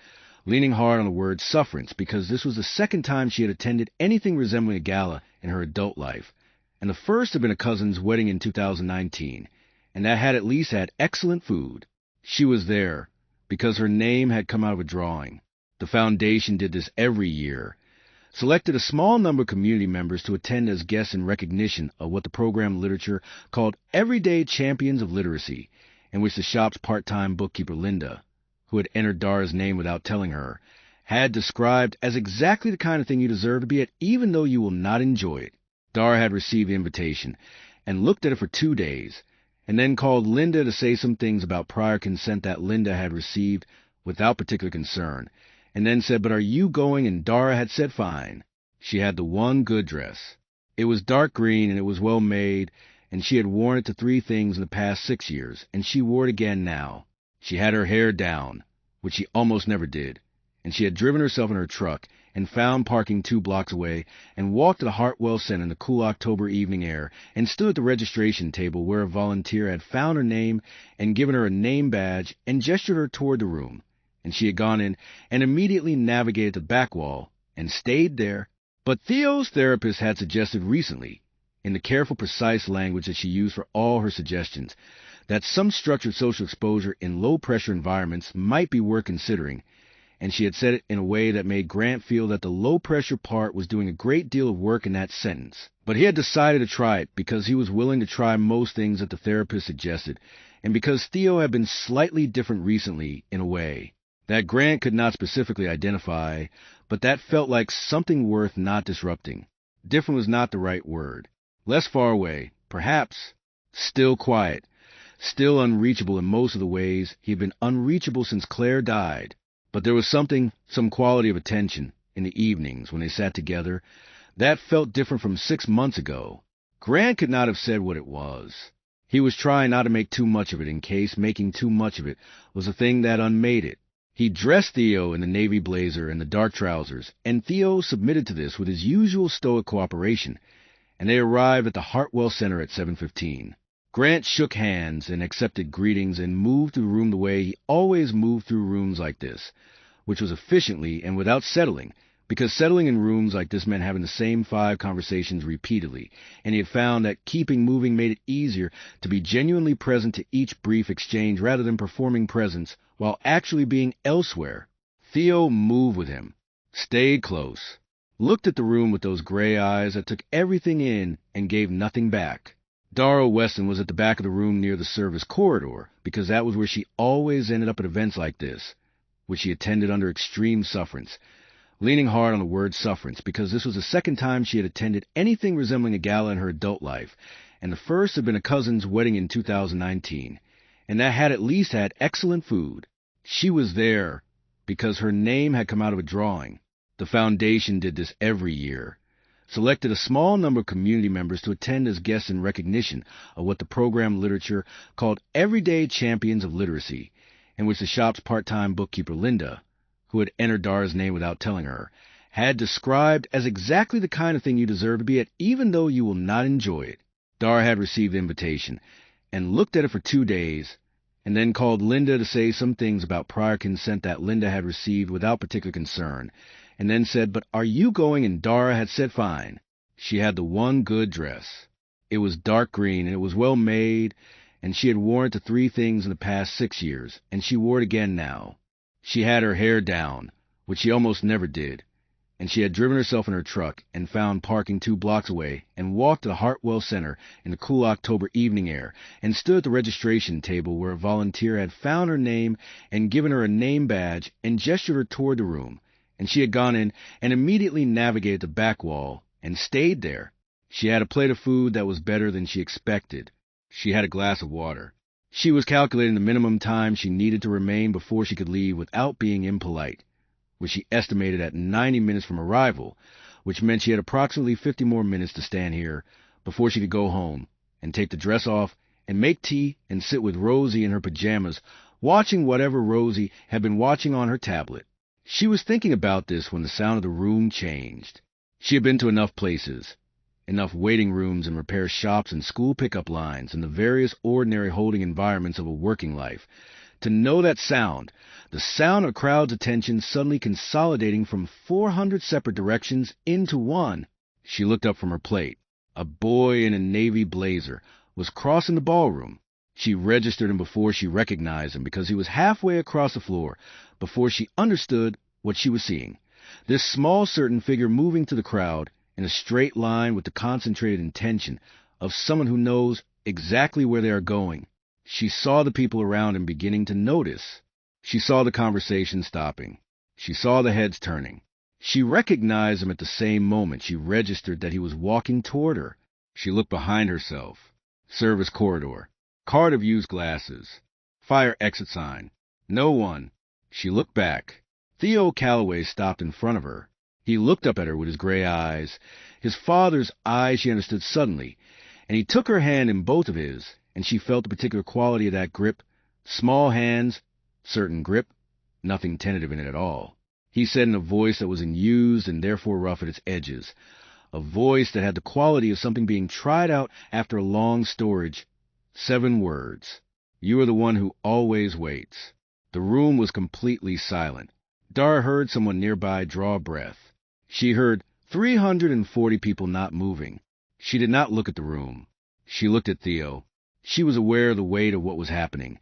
leaning hard on the word sufferance because this was the second time she had attended anything resembling a gala in her adult life, and the first had been a cousin's wedding in 2019, and that had at least had excellent food. She was there because her name had come out of a drawing. The foundation did this every year, selected a small number of community members to attend as guests in recognition of what the program literature called Everyday Champions of Literacy, in which the shop's part-time bookkeeper Linda, who had entered Dara's name without telling her, had described as exactly the kind of thing you deserve to be at even though you will not enjoy it. Dara had received the invitation and looked at it for 2 days, and then called Linda to say some things about prior consent that Linda had received without particular concern, and then said, "But are you going?" And Dara had said fine. She had the one good dress. It was dark green and it was well made, and she had worn it to 3 things in the past 6 years, and she wore it again now. She had her hair down, which she almost never did, and she had driven herself in her truck and found parking 2 blocks away and walked to the Hartwell Center in the cool October evening air and stood at the registration table where a volunteer had found her name and given her a name badge and gestured her toward the room. And she had gone in and immediately navigated the back wall and stayed there. But Theo's therapist had suggested recently, in the careful, precise language that she used for all her suggestions, that some structured social exposure in low-pressure environments might be worth considering, and she had said it in a way that made Grant feel that the low-pressure part was doing a great deal of work in that sentence. But he had decided to try it because he was willing to try most things that the therapist suggested, and because Theo had been slightly different recently in a way that Grant could not specifically identify, but that felt like something worth not disrupting. Different was not the right word. Less far away, perhaps, still quiet, still unreachable in most of the ways he had been unreachable since Claire died. But there was some quality of attention in the evenings when they sat together that felt different from 6 months ago. Grant could not have said what it was. He was trying not to make too much of it in case making too much of it was the thing that unmade it. He dressed Theo in the navy blazer and the dark trousers, and Theo submitted to this with his usual stoic cooperation, and they arrived at the Hartwell Center at 7:15. Grant shook hands and accepted greetings and moved through the room the way he always moved through rooms like this, which was efficiently and without settling, because settling in rooms like this meant having the same 5 conversations repeatedly, and he had found that keeping moving made it easier to be genuinely present to each brief exchange rather than performing presence while actually being elsewhere. Theo moved with him, stayed close, looked at the room with those gray eyes that took everything in and gave nothing back. Dara Weston was at the back of the room near the service corridor, because that was where she always ended up at events like this, which she attended under extreme sufferance, leaning hard on the word sufferance, because this was the second time she had attended anything resembling a gala in her adult life, and the first had been a cousin's wedding in 2019, and that had at least had excellent food. She was there because her name had come out of a drawing. The foundation did this every year, selected a small number of community members to attend as guests in recognition of what the program literature called Everyday Champions of Literacy, in which the shop's part-time bookkeeper Linda, who had entered Dara's name without telling her, had described as exactly the kind of thing you deserve to be at, even though you will not enjoy it. Dara had received the invitation and looked at it for 2 days, and then called Linda to say some things about prior consent that Linda had received without particular concern, and then said, "But are you going?" And Dara had said fine. She had the one good dress. It was dark green, and it was well made, and she had worn it to 3 things in the past 6 years, and she wore it again now. She had her hair down, which she almost never did, and she had driven herself in her truck and found parking 2 blocks away and walked to the Hartwell Center in the cool October evening air and stood at the registration table where a volunteer had found her name and given her a name badge and gestured her toward the room, and she had gone in and immediately navigated the back wall and stayed there. She had a plate of food that was better than she expected. She had a glass of water. She was calculating the minimum time she needed to remain before she could leave without being impolite, which she estimated at 90 minutes from arrival, which meant she had approximately 50 more minutes to stand here before she could go home and take the dress off and make tea and sit with Rosie in her pajamas, watching whatever Rosie had been watching on her tablet. She was thinking about this when the sound of the room changed. She had been to enough places, enough waiting rooms and repair shops and school pickup lines and the various ordinary holding environments of a working life, to know that sound, the sound of crowd's attention suddenly consolidating from 400 separate directions into one. She looked up from her plate. A boy in a navy blazer was crossing the ballroom. She registered him before she recognized him because he was halfway across the floor, before she understood what she was seeing. This small, certain figure moving through the crowd in a straight line with the concentrated intention of someone who knows exactly where they are going. She saw the people around him beginning to notice. She saw the conversation stopping. She saw the heads turning. She recognized him at the same moment. She registered that he was walking toward her. She looked behind herself. Service corridor. Card of used glasses. Fire exit sign. No one. She looked back. Theo Calloway stopped in front of her. He looked up at her with his gray eyes. His father's eyes, she understood suddenly, and he took her hand in both of his, and she felt the particular quality of that grip. Small hands, certain grip, nothing tentative in it at all. He said in a voice that was unused and therefore rough at its edges, a voice that had the quality of something being tried out after a long storage, 7 words. "You are the one who always waits." The room was completely silent. Dara heard someone nearby draw a breath. She heard 340 people not moving. She did not look at the room. She looked at Theo. She was aware of the weight of what was happening,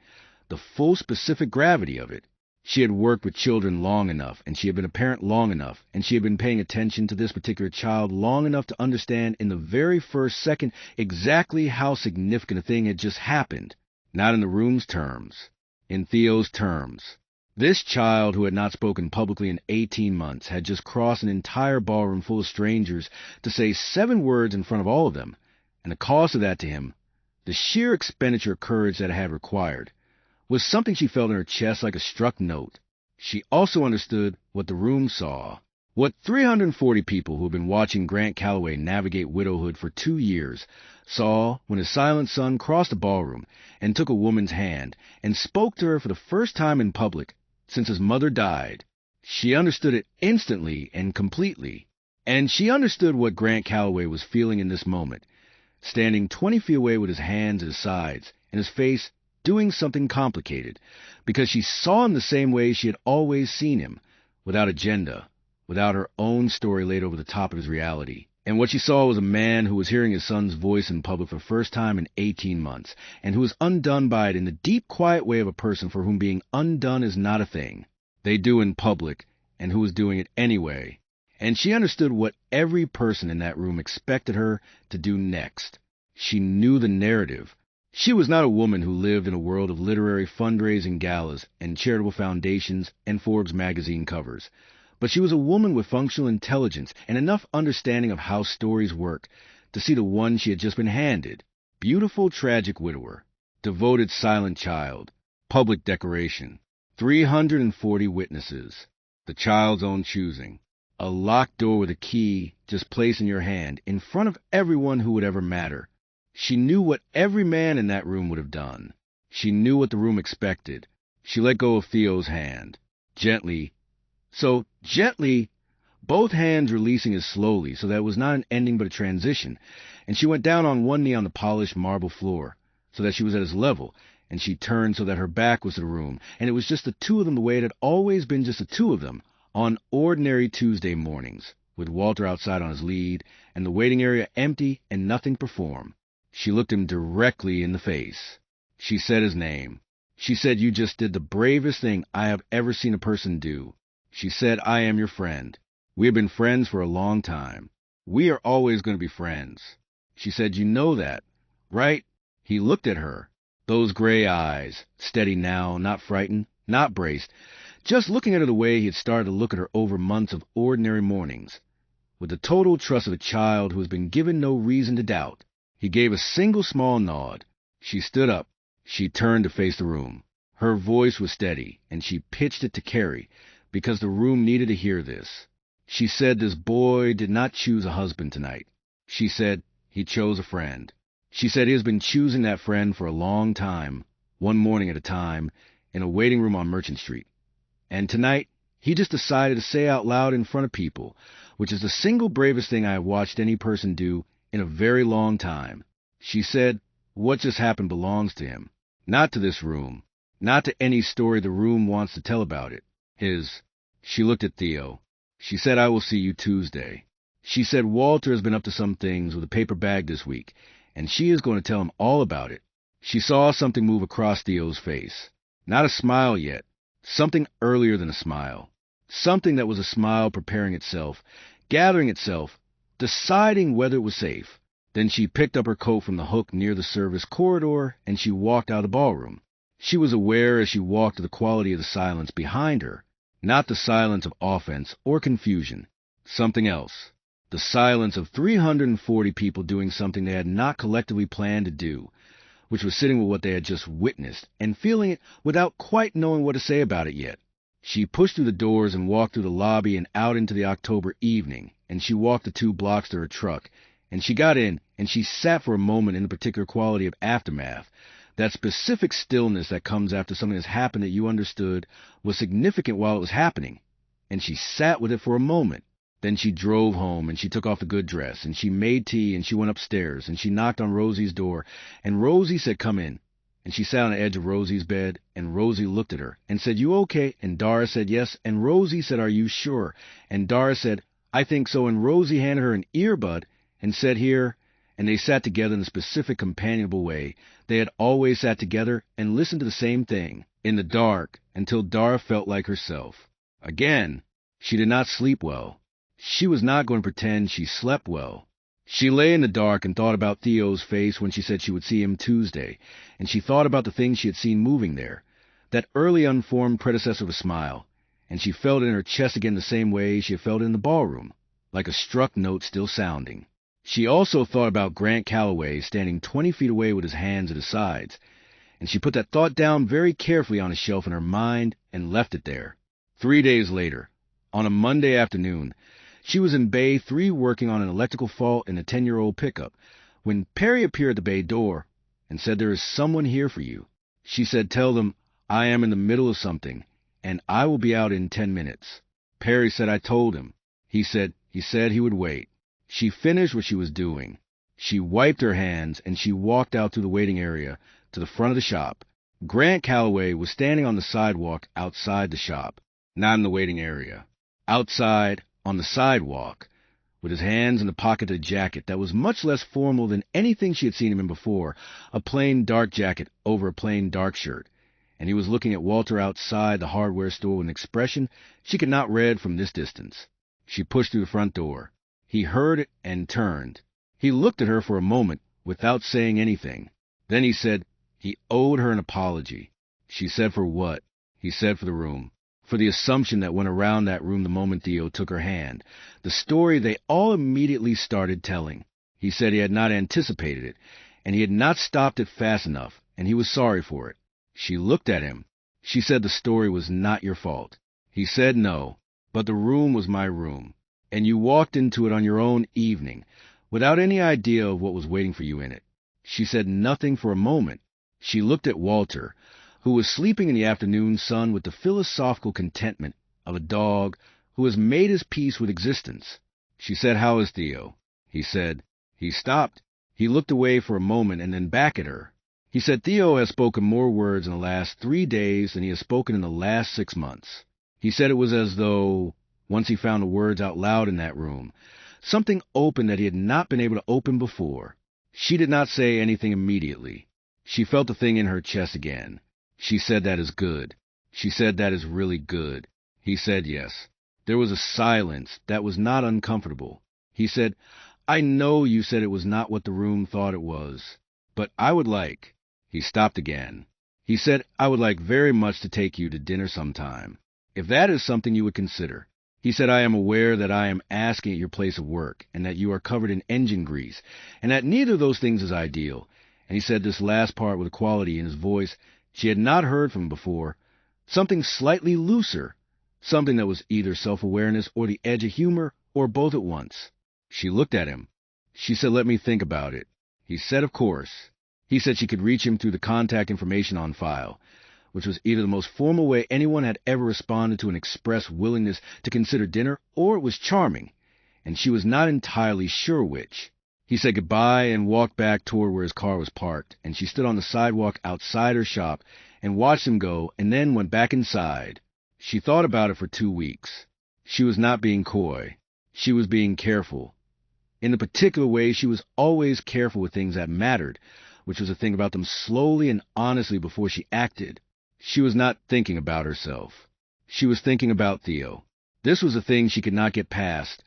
the full specific gravity of it. She had worked with children long enough, and she had been a parent long enough, and she had been paying attention to this particular child long enough to understand in the very first second exactly how significant a thing had just happened. Not in the room's terms, in Theo's terms. This child, who had not spoken publicly in 18 months, had just crossed an entire ballroom full of strangers to say 7 words in front of all of them, and the cost of that to him, the sheer expenditure of courage that it had required, was something she felt in her chest like a struck note. She also understood what the room saw, what 340 people who had been watching Grant Calloway navigate widowhood for 2 years saw when his silent son crossed the ballroom and took a woman's hand and spoke to her for the first time in public since his mother died. She understood it instantly and completely, and she understood what Grant Calloway was feeling in this moment, standing 20 feet away with his hands at his sides and his face doing something complicated, because she saw him the same way she had always seen him, without agenda, without her own story laid over the top of his reality. And what she saw was a man who was hearing his son's voice in public for the first time in 18 months, and who was undone by it in the deep, quiet way of a person for whom being undone is not a thing they do in public, and who was doing it anyway. And she understood what every person in that room expected her to do next. She knew the narrative. She was not a woman who lived in a world of literary fundraising galas and charitable foundations and Forbes magazine covers. But she was a woman with functional intelligence and enough understanding of how stories work to see the one she had just been handed. Beautiful, tragic widower. Devoted, silent child. Public decoration. 340 witnesses. The child's own choosing. A locked door with a key just placed in your hand in front of everyone who would ever matter. She knew what every man in that room would have done. She knew what the room expected. She let go of Theo's hand. Gently, both hands releasing as slowly so that it was not an ending but a transition, and she went down on one knee on the polished marble floor so that she was at his level, and she turned so that her back was to the room, and it was just the two of them the way it had always been, just the two of them, on ordinary Tuesday mornings, with Walter outside on his lead, and the waiting area empty and nothing performed. She looked him directly in the face. She said his name. She said, "You just did the bravest thing I have ever seen a person do." She said, "I am your friend. We have been friends for a long time. We are always going to be friends." She said, "You know that, right?" He looked at her. Those gray eyes, steady now, not frightened, not braced, just looking at her the way he had started to look at her over months of ordinary mornings, with the total trust of a child who has been given no reason to doubt. He gave a single small nod. She stood up. She turned to face the room. Her voice was steady, and she pitched it to Carrie, because the room needed to hear this. She said this boy did not choose a husband tonight. She said he chose a friend. She said he has been choosing that friend for a long time, one morning at a time, in a waiting room on Merchant Street. And tonight, he just decided to say out loud in front of people, which is the single bravest thing I have watched any person do in a very long time. She said, what just happened belongs to him, not to this room, not to any story the room wants to tell about it. She looked at Theo. She said, "I will see you Tuesday." She said, "Walter has been up to some things with a paper bag this week, and she is going to tell him all about it." She saw something move across Theo's face. Not a smile yet. Something earlier than a smile. Something that was a smile preparing itself, gathering itself, deciding whether it was safe. Then she picked up her coat from the hook near the service corridor, and she walked out of the ballroom. She was aware as she walked of the quality of the silence behind her, not the silence of offense or confusion, something else. The silence of 340 people doing something they had not collectively planned to do, which was sitting with what they had just witnessed and feeling it without quite knowing what to say about it yet. She pushed through the doors and walked through the lobby and out into the October evening, and she walked the 2 blocks to her truck, and she got in, and she sat for a moment in the particular quality of aftermath, that specific stillness that comes after something has happened that you understood was significant while it was happening, and she sat with it for a moment. Then she drove home, and she took off the good dress, and she made tea, and she went upstairs, and she knocked on Rosie's door, and Rosie said, "Come in." And she sat on the edge of Rosie's bed, and Rosie looked at her and said, "You okay?" And Dara said, "Yes." And Rosie said, "Are you sure?" And Dara said, "I think so." And Rosie handed her an earbud and said, "Here." And they sat together in a specific companionable way. They had always sat together and listened to the same thing, in the dark, until Dara felt like herself. Again, she did not sleep well. She was not going to pretend she slept well. She lay in the dark and thought about Theo's face when she said she would see him Tuesday, and she thought about the things she had seen moving there, that early unformed predecessor of a smile, and she felt it in her chest again the same way she had felt it in the ballroom, like a struck note still sounding. She also thought about Grant Calloway standing 20 feet away with his hands at his sides, and she put that thought down very carefully on a shelf in her mind and left it there. 3 days later, on a Monday afternoon, she was in Bay 3 working on an electrical fault in a 10-year-old pickup, when Perry appeared at the bay door and said, "There is someone here for you." She said, "Tell them I am in the middle of something, and I will be out in 10 minutes. Perry said, "I told him." He said he would wait. She finished what she was doing. She wiped her hands, and she walked out through the waiting area to the front of the shop. Grant Calloway was standing on the sidewalk outside the shop, not in the waiting area. Outside, on the sidewalk, with his hands in the pocket of a jacket that was much less formal than anything she had seen him in before, a plain dark jacket over a plain dark shirt. And he was looking at Walter outside the hardware store with an expression she could not read from this distance. She pushed through the front door. He heard it and turned. He looked at her for a moment without saying anything. Then he said he owed her an apology. She said for what? He said for the room. For the assumption that went around that room the moment Theo took her hand. The story they all immediately started telling. He said he had not anticipated it, and he had not stopped it fast enough, and he was sorry for it. She looked at him. She said the story was not your fault. He said no, but the room was my room, and you walked into it on your own evening, without any idea of what was waiting for you in it. She said nothing for a moment. She looked at Walter, who was sleeping in the afternoon sun with the philosophical contentment of a dog who has made his peace with existence. She said, "How is Theo?" He said. He stopped. He looked away for a moment and then back at her. He said Theo has spoken more words in the last 3 days than he has spoken in the last 6 months. He said it was as though, once he found the words out loud in that room, something opened that he had not been able to open before. She did not say anything immediately. She felt the thing in her chest again. She said, "That is good." She said, "That is really good." He said, "Yes." There was a silence that was not uncomfortable. He said, "I know you said it was not what the room thought it was, but I would like—" He stopped again. He said, "I would like very much to take you to dinner sometime, if that is something you would consider." He said, "I am aware that I am asking at your place of work, and that you are covered in engine grease, and that neither of those things is ideal." And he said this last part with a quality in his voice she had not heard from him before, something slightly looser, something that was either self-awareness or the edge of humor, or both at once. She looked at him. She said, "Let me think about it." He said, "Of course." He said she could reach him through the contact information on file, which was either the most formal way anyone had ever responded to an express willingness to consider dinner, or it was charming, and she was not entirely sure which. He said goodbye and walked back toward where his car was parked, and she stood on the sidewalk outside her shop and watched him go, and then went back inside. She thought about it for 2 weeks. She was not being coy. She was being careful. In the particular way she was always careful with things that mattered, which was to think about them slowly and honestly before she acted. She was not thinking about herself. She was thinking about Theo. This was the thing she could not get past,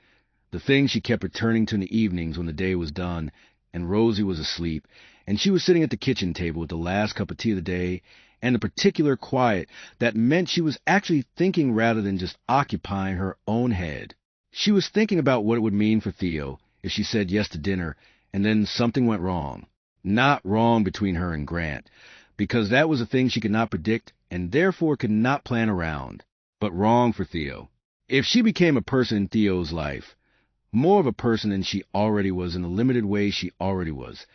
the thing she kept returning to in the evenings when the day was done and Rosie was asleep, and she was sitting at the kitchen table with the last cup of tea of the day, and the particular quiet that meant she was actually thinking rather than just occupying her own head. She was thinking about what it would mean for Theo if she said yes to dinner, and then something went wrong. Not wrong between her and Grant, because that was a thing she could not predict and therefore could not plan around, but wrong for Theo. If she became a person in Theo's life, more of a person than she already was in the limited way she already was,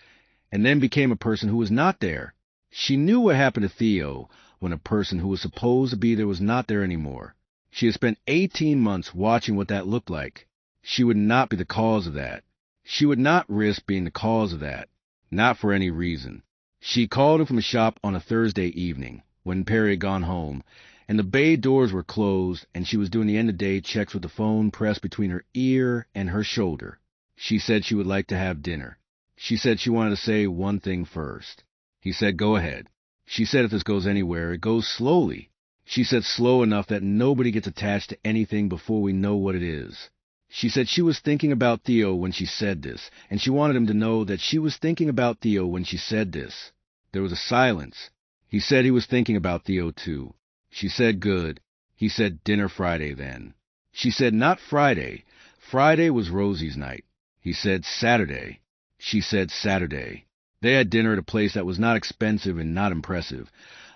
and then became a person who was not there. She knew what happened to Theo when a person who was supposed to be there was not there anymore. She had spent 18 months watching what that looked like. She would not be the cause of that. She would not risk being the cause of that, not for any reason. She called him from the shop on a Thursday evening, when Perry had gone home, and the bay doors were closed, and she was doing the end-of-day checks with the phone pressed between her ear and her shoulder. She said she would like to have dinner. She said she wanted to say one thing first. He said, "Go ahead." She said if this goes anywhere, it goes slowly. She said slow enough that nobody gets attached to anything before we know what it is. She said she was thinking about Theo when she said this, and she wanted him to know that she was thinking about Theo when she said this. There was a silence. He said he was thinking about Theo too. She said good. He said dinner Friday then. She said not Friday. Friday was Rosie's night. He said Saturday. She said Saturday. They had dinner at a place that was not expensive and not impressive,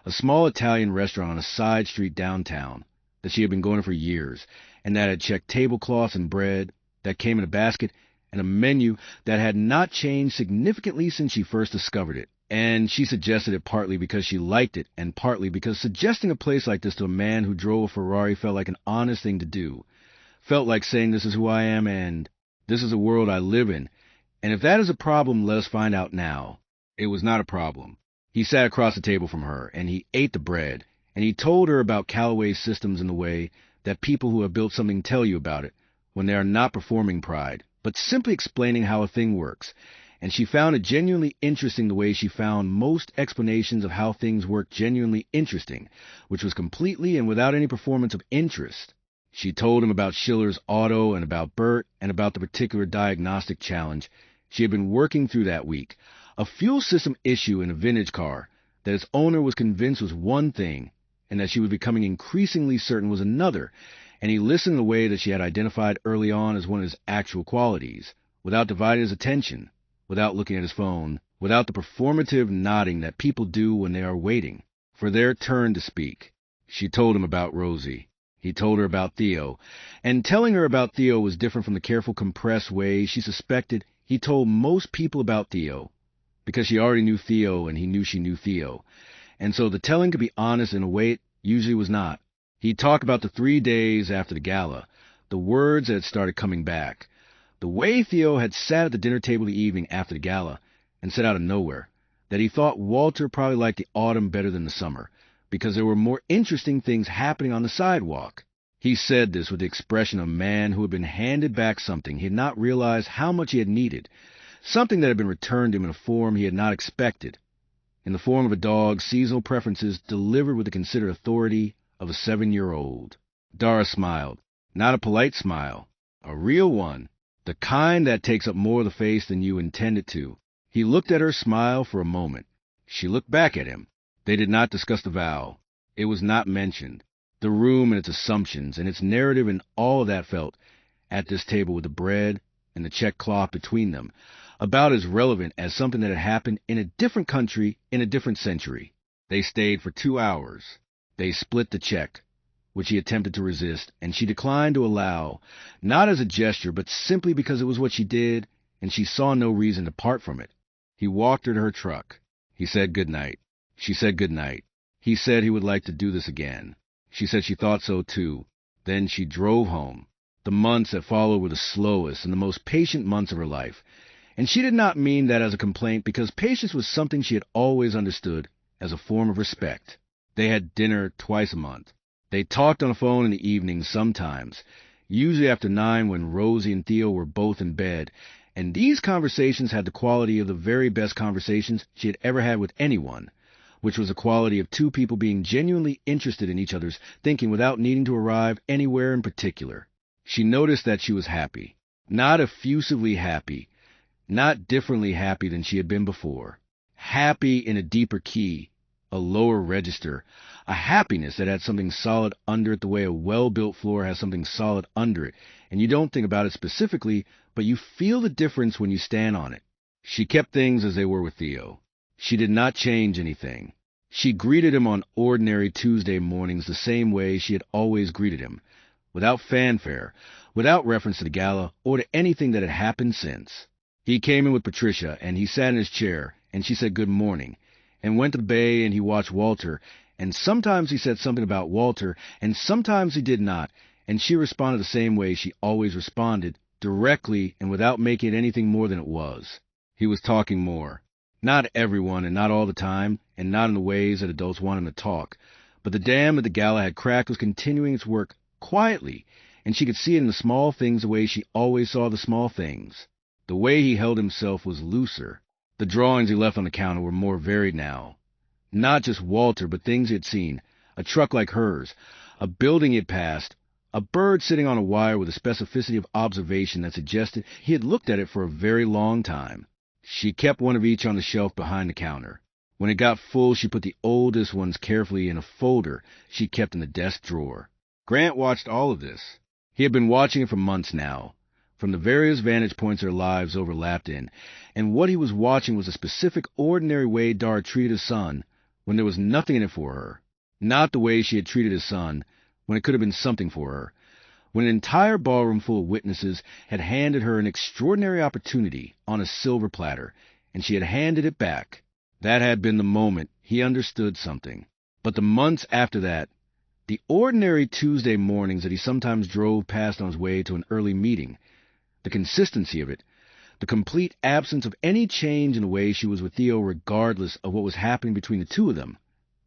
a small Italian restaurant on a side street downtown that she had been going to for years, and that had checked tablecloths and bread that came in a basket, and a menu that had not changed significantly since she first discovered it. And she suggested it partly because she liked it, and partly because suggesting a place like this to a man who drove a Ferrari felt like an honest thing to do. Felt like saying this is who I am, and this is the world I live in, And if that is a problem, let us find out now. It was not a problem. He sat across the table from her, and he ate the bread, and he told her about Callaway's systems in the way that people who have built something tell you about it, when they are not performing pride, but simply explaining how a thing works. And she found it genuinely interesting the way she found most explanations of how things work genuinely interesting, which was completely and without any performance of interest. She told him about Schiller's auto and about Bert and about the particular diagnostic challenge she had been working through that week, a fuel system issue in a vintage car that its owner was convinced was one thing and that she was becoming increasingly certain was another, and he listened in a way that she had identified early on as one of his actual qualities, without dividing his attention, without looking at his phone, without the performative nodding that people do when they are waiting for their turn to speak. She told him about Rosie. He told her about Theo, and telling her about Theo was different from the careful, compressed way she suspected he told most people about Theo, because she already knew Theo and he knew she knew Theo, and so the telling could be honest in a way it usually was not. He talked about the 3 days after the gala, the words that had started coming back, the way Theo had sat at the dinner table the evening after the gala and said out of nowhere that he thought Walter probably liked the autumn better than the summer, because there were more interesting things happening on the sidewalk. He said this with the expression of a man who had been handed back something he had not realized how much he had needed, something that had been returned to him in a form he had not expected, in the form of a dog's seasonal preferences delivered with the considered authority of a 7-year-old. Dara smiled, not a polite smile, a real one, the kind that takes up more of the face than you intend it to. He looked at her smile for a moment. She looked back at him. They did not discuss the vow. It was not mentioned. The room and its assumptions and its narrative and all of that felt, at this table with the bread and the check cloth between them, about as relevant as something that had happened in a different country in a different century. They stayed for 2 hours. They split the check, which he attempted to resist, and she declined to allow, not as a gesture, but simply because it was what she did, and she saw no reason to part from it. He walked her to her truck. He said good night. She said good night. He said he would like to do this again. She said she thought so too. Then she drove home. The months that followed were the slowest and the most patient months of her life. And she did not mean that as a complaint, because patience was something she had always understood as a form of respect. They had dinner twice a month. They talked on the phone in the evenings sometimes, usually after 9 when Rosie and Theo were both in bed, and these conversations had the quality of the very best conversations she had ever had with anyone, which was the quality of two people being genuinely interested in each other's thinking without needing to arrive anywhere in particular. She noticed that she was happy, not effusively happy, not differently happy than she had been before, happy in a deeper key, a lower register, a happiness that had something solid under it the way a well-built floor has something solid under it, and you don't think about it specifically, but you feel the difference when you stand on it. She kept things as they were with Theo. She did not change anything. She greeted him on ordinary Tuesday mornings the same way she had always greeted him, without fanfare, without reference to the gala or to anything that had happened since. He came in with Patricia, and he sat in his chair, and she said good morning, and went to the bay, and he watched Walter, and sometimes he said something about Walter, and sometimes he did not, and she responded the same way she always responded, directly and without making it anything more than it was. He was talking more. Not everyone, and not all the time, and not in the ways that adults want him to talk, but the dam that the gala had cracked was continuing its work quietly, and she could see it in the small things the way she always saw the small things. The way he held himself was looser. The drawings he left on the counter were more varied now. Not just Walter, but things he had seen, a truck like hers, a building he had passed, a bird sitting on a wire with a specificity of observation that suggested he had looked at it for a very long time. She kept one of each on the shelf behind the counter. When it got full, she put the oldest ones carefully in a folder she kept in the desk drawer. Grant watched all of this. He had been watching it for months now, from the various vantage points their lives overlapped in, and what he was watching was a specific, ordinary way Dara treated his son when there was nothing in it for her. Not the way she had treated his son when it could have been something for her, when an entire ballroom full of witnesses had handed her an extraordinary opportunity on a silver platter, and she had handed it back. That had been the moment he understood something. But the months after that, the ordinary Tuesday mornings that he sometimes drove past on his way to an early meeting, the consistency of it, The complete absence of any change in the way she was with Theo regardless of what was happening between the two of them.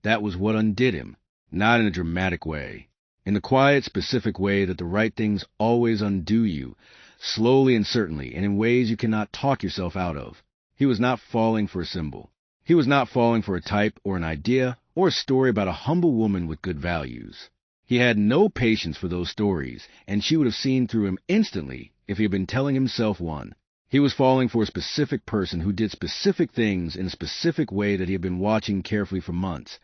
That was what undid him, not in a dramatic way. In the quiet, specific way that the right things always undo you, slowly and certainly, and in ways you cannot talk yourself out of. He was not falling for a symbol. He was not falling for a type or an idea or a story about a humble woman with good values. He had no patience for those stories, and she would have seen through him instantly if he had been telling himself one. He was falling for a specific person who did specific things in a specific way that he had been watching carefully for months.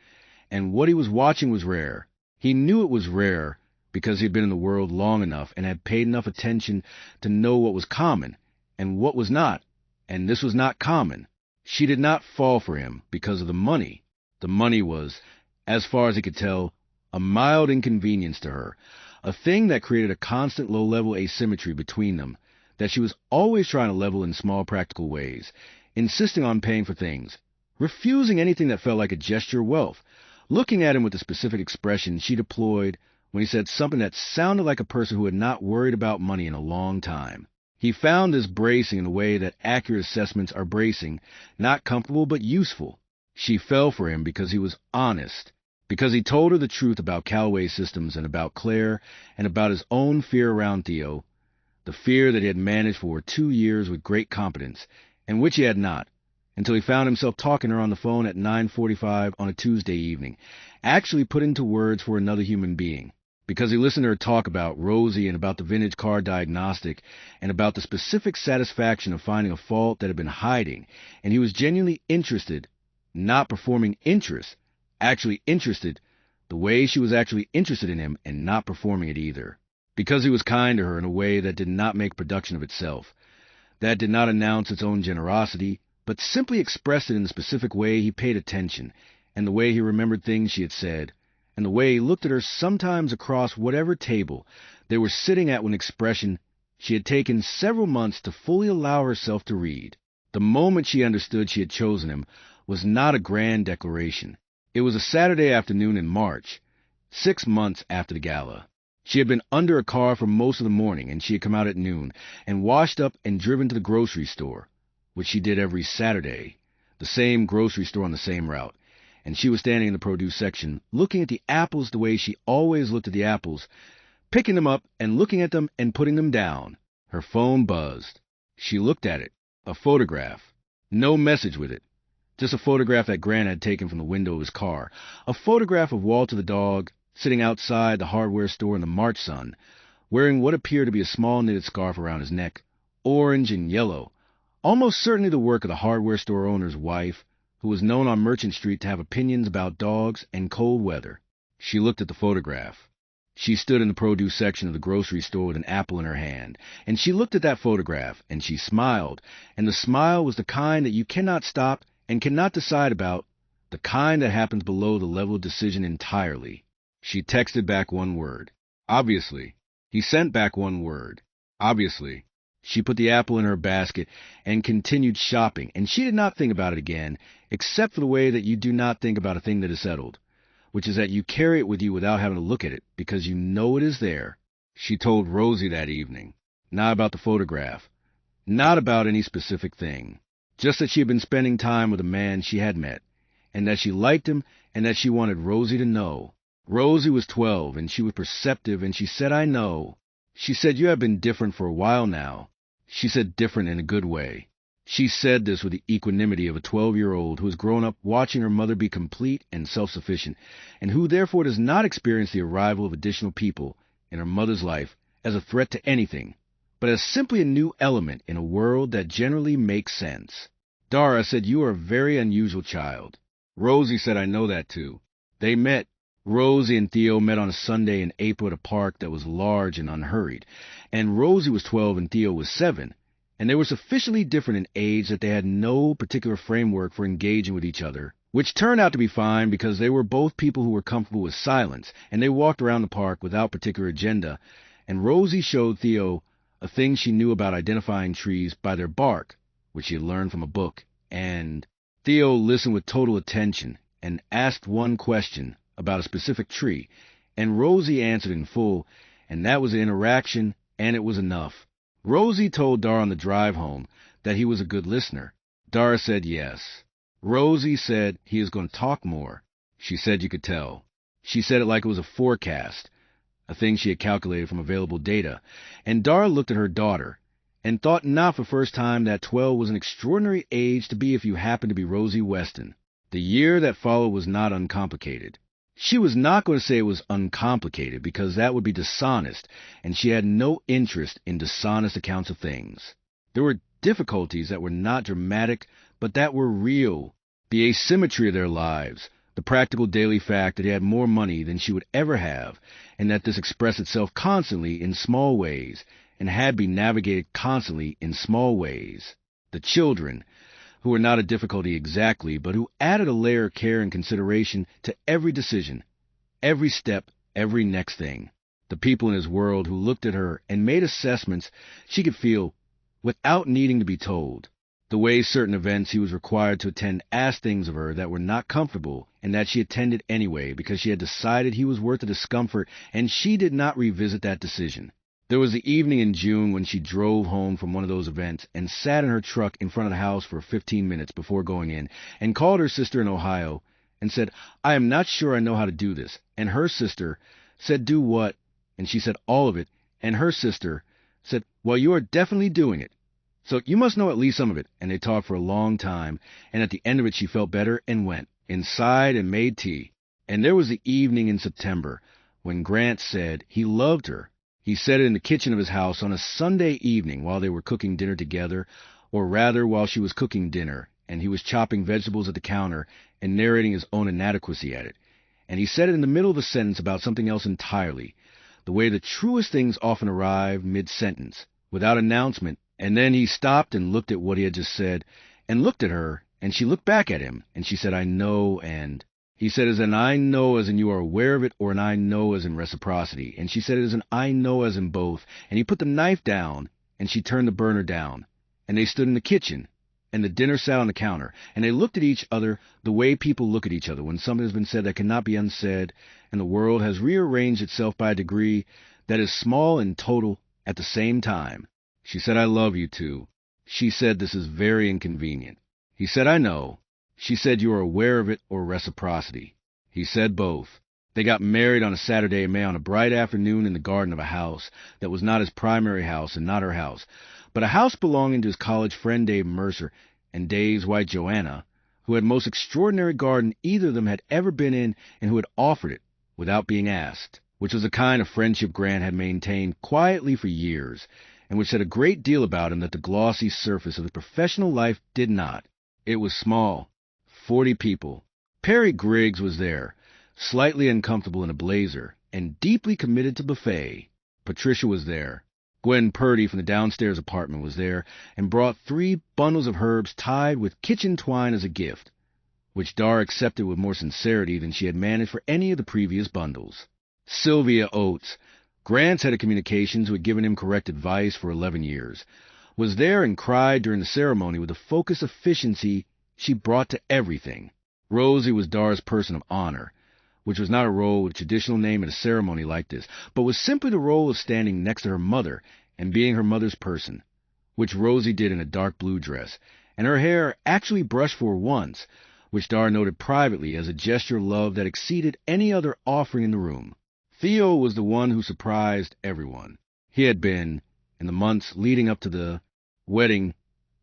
And what he was watching was rare. He knew it was rare because he had been in the world long enough and had paid enough attention to know what was common and what was not. And this was not common. She did not fall for him because of the money. The money was, as far as he could tell, a mild inconvenience to her, a thing that created a constant low-level asymmetry between them, that she was always trying to level in small practical ways, insisting on paying for things, refusing anything that felt like a gesture of wealth, looking at him with the specific expression she deployed when he said something that sounded like a person who had not worried about money in a long time. He found this bracing in the way that accurate assessments are bracing, not comfortable but useful. She fell for him because he was honest, because he told her the truth about Callaway Systems and about Claire and about his own fear around Theo, the fear that he had managed for 2 years with great competence, and which he had not, until he found himself talking to her on the phone at 9:45 on a Tuesday evening, actually put into words for another human being, because he listened to her talk about Rosie and about the vintage car diagnostic and about the specific satisfaction of finding a fault that had been hiding, and he was genuinely interested, not performing interest, actually interested, the way she was actually interested in him and not performing it either. Because he was kind to her in a way that did not make production of itself, that did not announce its own generosity, but simply expressed it in the specific way he paid attention, and the way he remembered things she had said, and the way he looked at her sometimes across whatever table they were sitting at with an expression she had taken several months to fully allow herself to read. The moment she understood she had chosen him was not a grand declaration. It was a Saturday afternoon in March, 6 months after the gala. She had been under a car for most of the morning, and she had come out at noon, and washed up and driven to the grocery store, which she did every Saturday, the same grocery store on the same route, and she was standing in the produce section, looking at the apples the way she always looked at the apples, picking them up and looking at them and putting them down. Her phone buzzed. She looked at it. A photograph. No message with it. Just a photograph that Grant had taken from the window of his car. A photograph of Walter the dog, sitting outside the hardware store in the March sun, wearing what appeared to be a small knitted scarf around his neck, orange and yellow, almost certainly the work of the hardware store owner's wife, who was known on Merchant Street to have opinions about dogs and cold weather. She looked at the photograph. She stood in the produce section of the grocery store with an apple in her hand, and she looked at that photograph, and she smiled, and the smile was the kind that you cannot stop and cannot decide about, the kind that happens below the level of decision entirely. She texted back one word. Obviously. He sent back one word. Obviously. She put the apple in her basket and continued shopping, and she did not think about it again, except for the way that you do not think about a thing that is settled, which is that you carry it with you without having to look at it, because you know it is there. She told Rosie that evening, not about the photograph, not about any specific thing, just that she had been spending time with a man she had met, and that she liked him, and that she wanted Rosie to know. Rosie was 12, and she was perceptive, and she said, "I know." She said, "You have been different for a while now." She said different in a good way. She said this with the equanimity of a 12-year-old who has grown up watching her mother be complete and self-sufficient, and who therefore does not experience the arrival of additional people in her mother's life as a threat to anything, but as simply a new element in a world that generally makes sense. Dara said, "You are a very unusual child." Rosie said, "I know that too." They met. Rosie and Theo met on a Sunday in April at a park that was large and unhurried, and Rosie was 12 and Theo was 7, and they were sufficiently different in age that they had no particular framework for engaging with each other, which turned out to be fine because they were both people who were comfortable with silence, and they walked around the park without particular agenda, and Rosie showed Theo a thing she knew about identifying trees by their bark, which she had learned from a book, and Theo listened with total attention and asked one question about a specific tree, and Rosie answered in full, and that was the interaction, and it was enough. Rosie told Dar on the drive home that he was a good listener. Dara said yes. Rosie said he is going to talk more. She said you could tell. She said it like it was a forecast, a thing she had calculated from available data. And Dara looked at her daughter and thought not for the first time that 12 was an extraordinary age to be if you happened to be Rosie Weston. The year that followed was not uncomplicated. She was not going to say it was uncomplicated because that would be dishonest, and she had no interest in dishonest accounts of things. There were difficulties that were not dramatic, but that were real. The asymmetry of their lives, the practical daily fact that he had more money than she would ever have, and that this expressed itself constantly in small ways, and had been navigated constantly in small ways. The children, who were not a difficulty exactly, but who added a layer of care and consideration to every decision, every step, every next thing. The people in his world who looked at her and made assessments she could feel without needing to be told. The way certain events he was required to attend asked things of her that were not comfortable and that she attended anyway because she had decided he was worth the discomfort, and she did not revisit that decision. There was the evening in June when she drove home from one of those events and sat in her truck in front of the house for 15 minutes before going in and called her sister in Ohio and said, "I am not sure I know how to do this." And her sister said, "Do what?" And she said, "All of it." And her sister said, "Well, you are definitely doing it. So you must know at least some of it." And they talked for a long time, and at the end of it she felt better and went inside and made tea. And there was the evening in September when Grant said he loved her. He said it in the kitchen of his house on a Sunday evening while they were cooking dinner together, or rather while she was cooking dinner, and he was chopping vegetables at the counter and narrating his own inadequacy at it. And he said it in the middle of a sentence about something else entirely, the way the truest things often arrive mid-sentence, without announcement, and then he stopped and looked at what he had just said, and looked at her, and she looked back at him, and she said, "I know," and he said, "As an I know as in you are aware of it, or an I know as in reciprocity?" And she said, "It is an I know as in both." And he put the knife down, and she turned the burner down. And they stood in the kitchen, and the dinner sat on the counter, and they looked at each other the way people look at each other when something has been said that cannot be unsaid, and the world has rearranged itself by a degree that is small and total at the same time. She said, "I love you too." She said, "This is very inconvenient." He said, "I know." She said, "You are aware of it or reciprocity?" He said both. They got married on a Saturday in May on a bright afternoon in the garden of a house that was not his primary house and not her house, but a house belonging to his college friend Dave Mercer and Dave's wife Joanna, who had most extraordinary garden either of them had ever been in and who had offered it without being asked, which was a kind of friendship Grant had maintained quietly for years, and which said a great deal about him that the glossy surface of his professional life did not. It was small. 40 people. Perry Griggs was there, slightly uncomfortable in a blazer, and deeply committed to buffet. Patricia was there. Gwen Purdy from the downstairs apartment was there, and brought 3 bundles of herbs tied with kitchen twine as a gift, which Dara accepted with more sincerity than she had managed for any of the previous bundles. Sylvia Oates, Grant's head of communications, who had given him correct advice for 11 years, was there and cried during the ceremony with the focused efficiency she brought to everything. Rosie was Dara's person of honor, which was not a role with a traditional name at a ceremony like this, but was simply the role of standing next to her mother and being her mother's person, which Rosie did in a dark blue dress, and her hair actually brushed for once, which Dara noted privately as a gesture of love that exceeded any other offering in the room. Theo was the one who surprised everyone. He had been, in the months leading up to the wedding,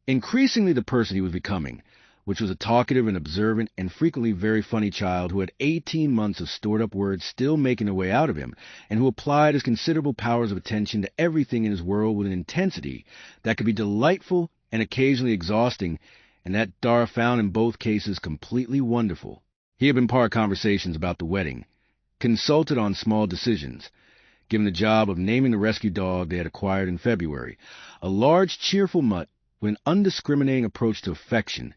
increasingly the person he was becoming, which was a talkative and observant and frequently very funny child who had 18 months of stored-up words still making their way out of him, and who applied his considerable powers of attention to everything in his world with an intensity that could be delightful and occasionally exhausting, and that Dara found in both cases completely wonderful. He had been part of conversations about the wedding, consulted on small decisions, given the job of naming the rescue dog they had acquired in February, a large, cheerful mutt with an undiscriminating approach to affection,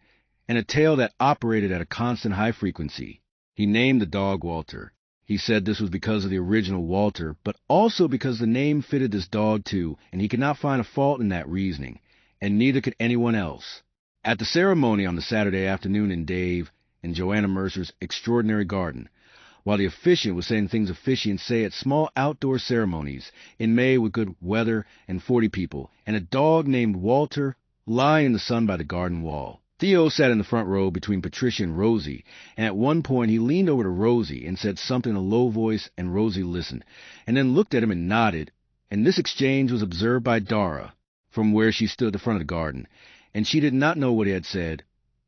and a tail that operated at a constant high frequency. He named the dog Walter. He said this was because of the original Walter, but also because the name fitted this dog too, and he could not find a fault in that reasoning, and neither could anyone else. At the ceremony on the Saturday afternoon in Dave and Joanna Mercer's extraordinary garden, while the officiant was saying things officiants say at small outdoor ceremonies, in May with good weather and 40 people, and a dog named Walter lying in the sun by the garden wall. Theo sat in the front row between Patricia and Rosie, and at one point he leaned over to Rosie and said something in a low voice, and Rosie listened, and then looked at him and nodded, and this exchange was observed by Dara from where she stood at the front of the garden, and she did not know what he had said,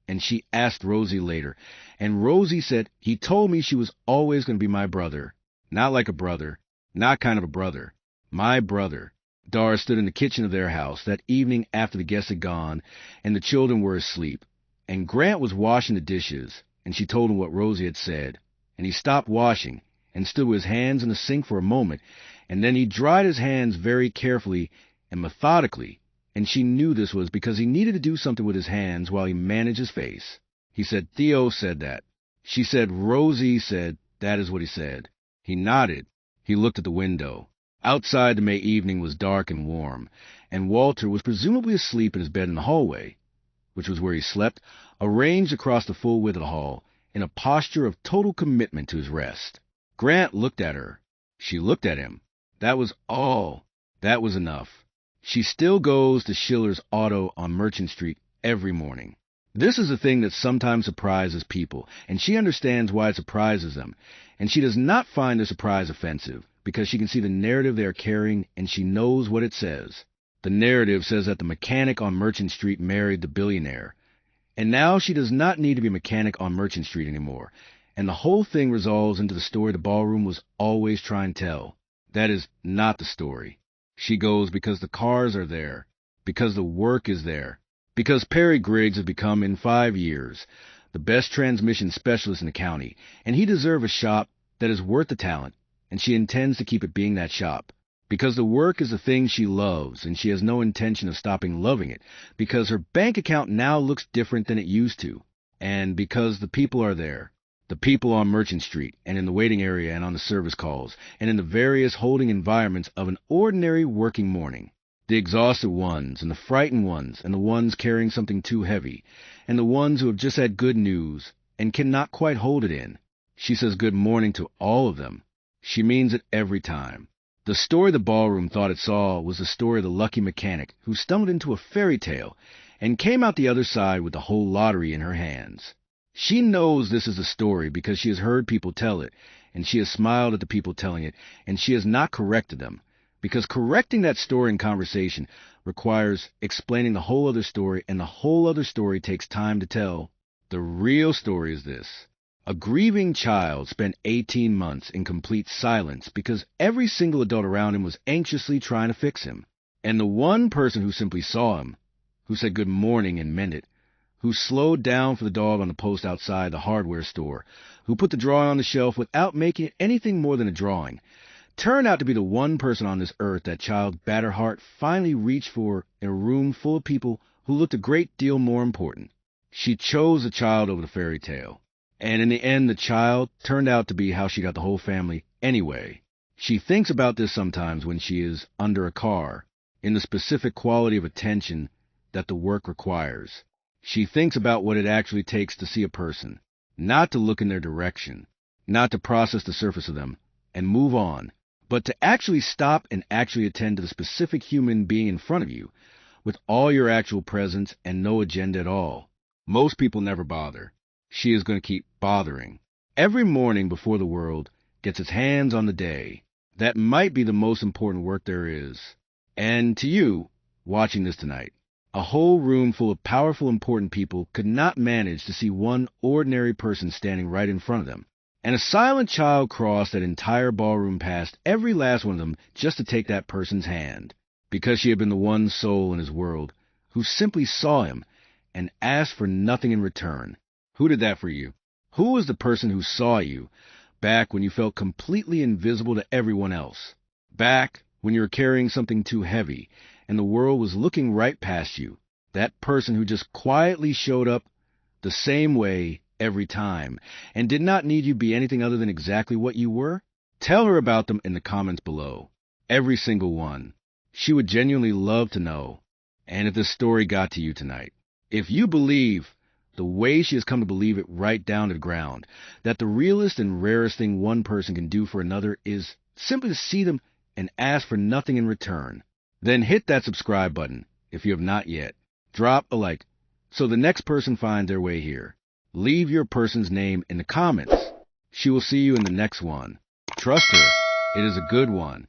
and she asked Rosie later, and Rosie said, "He told me she was always going to be my brother. Not like a brother, not kind of a brother, my brother." Dara stood in the kitchen of their house that evening after the guests had gone and the children were asleep, and Grant was washing the dishes, and she told him what Rosie had said, and he stopped washing and stood with his hands in the sink for a moment, and then he dried his hands very carefully and methodically, and she knew this was because he needed to do something with his hands while he managed his face. He said, "Theo said that." She said, "Rosie said that is what he said." He nodded. He looked at the window. Outside, the May evening was dark and warm, and Walter was presumably asleep in his bed in the hallway, which was where he slept, arranged across the full width of the hall, in a posture of total commitment to his rest. Grant looked at her. She looked at him. That was all. That was enough. She still goes to Schiller's Auto on Merchant Street every morning. This is a thing that sometimes surprises people, and she understands why it surprises them, and she does not find the surprise offensive, because she can see the narrative they are carrying, and she knows what it says. The narrative says that the mechanic on Merchant Street married the billionaire, and now she does not need to be a mechanic on Merchant Street anymore, and the whole thing resolves into the story the ballroom was always trying to tell. That is not the story. She goes because the cars are there, because the work is there, because Perry Griggs has become, in 5 years, the best transmission specialist in the county, and he deserves a shop that is worth the talent, and she intends to keep it being that shop, because the work is the thing she loves, and she has no intention of stopping loving it, because her bank account now looks different than it used to, and because the people are there, the people on Merchant Street, and in the waiting area and on the service calls, and in the various holding environments of an ordinary working morning. The exhausted ones, and the frightened ones, and the ones carrying something too heavy, and the ones who have just had good news, and cannot quite hold it in. She says good morning to all of them. She means it every time. The story the ballroom thought it saw was the story of the lucky mechanic who stumbled into a fairy tale and came out the other side with the whole lottery in her hands. She knows this is the story because she has heard people tell it, and she has smiled at the people telling it, and she has not corrected them, because correcting that story in conversation requires explaining the whole other story, and the whole other story takes time to tell. The real story is this. A grieving child spent 18 months in complete silence because every single adult around him was anxiously trying to fix him. And the one person who simply saw him, who said good morning and meant it, who slowed down for the dog on the post outside the hardware store, who put the drawing on the shelf without making it anything more than a drawing, turned out to be the one person on this earth that child's battered heart finally reached for in a room full of people who looked a great deal more important. She chose the child over the fairy tale. And in the end, the child turned out to be how she got the whole family anyway. She thinks about this sometimes when she is under a car, in the specific quality of attention that the work requires. She thinks about what it actually takes to see a person, not to look in their direction, not to process the surface of them and move on, but to actually stop and actually attend to the specific human being in front of you with all your actual presence and no agenda at all. Most people never bother. She is going to keep bothering. Every morning before the world gets its hands on the day, that might be the most important work there is. And to you, watching this tonight, a whole room full of powerful, important people could not manage to see one ordinary person standing right in front of them. And a silent child crossed that entire ballroom past every last one of them just to take that person's hand, because she had been the one soul in his world who simply saw him and asked for nothing in return. Who did that for you? Who was the person who saw you back when you felt completely invisible to everyone else? Back when you were carrying something too heavy and the world was looking right past you? That person who just quietly showed up the same way every time and did not need you to be anything other than exactly what you were? Tell her about them in the comments below. Every single one. She would genuinely love to know. And if this story got to you tonight, if you believe the way she has come to believe it right down to the ground, that the realest and rarest thing one person can do for another is simply to see them and ask for nothing in return, then hit that subscribe button if you have not yet. Drop a like so the next person finds their way here. Leave your person's name in the comments. She will see you in the next one. Trust her, it is a good one.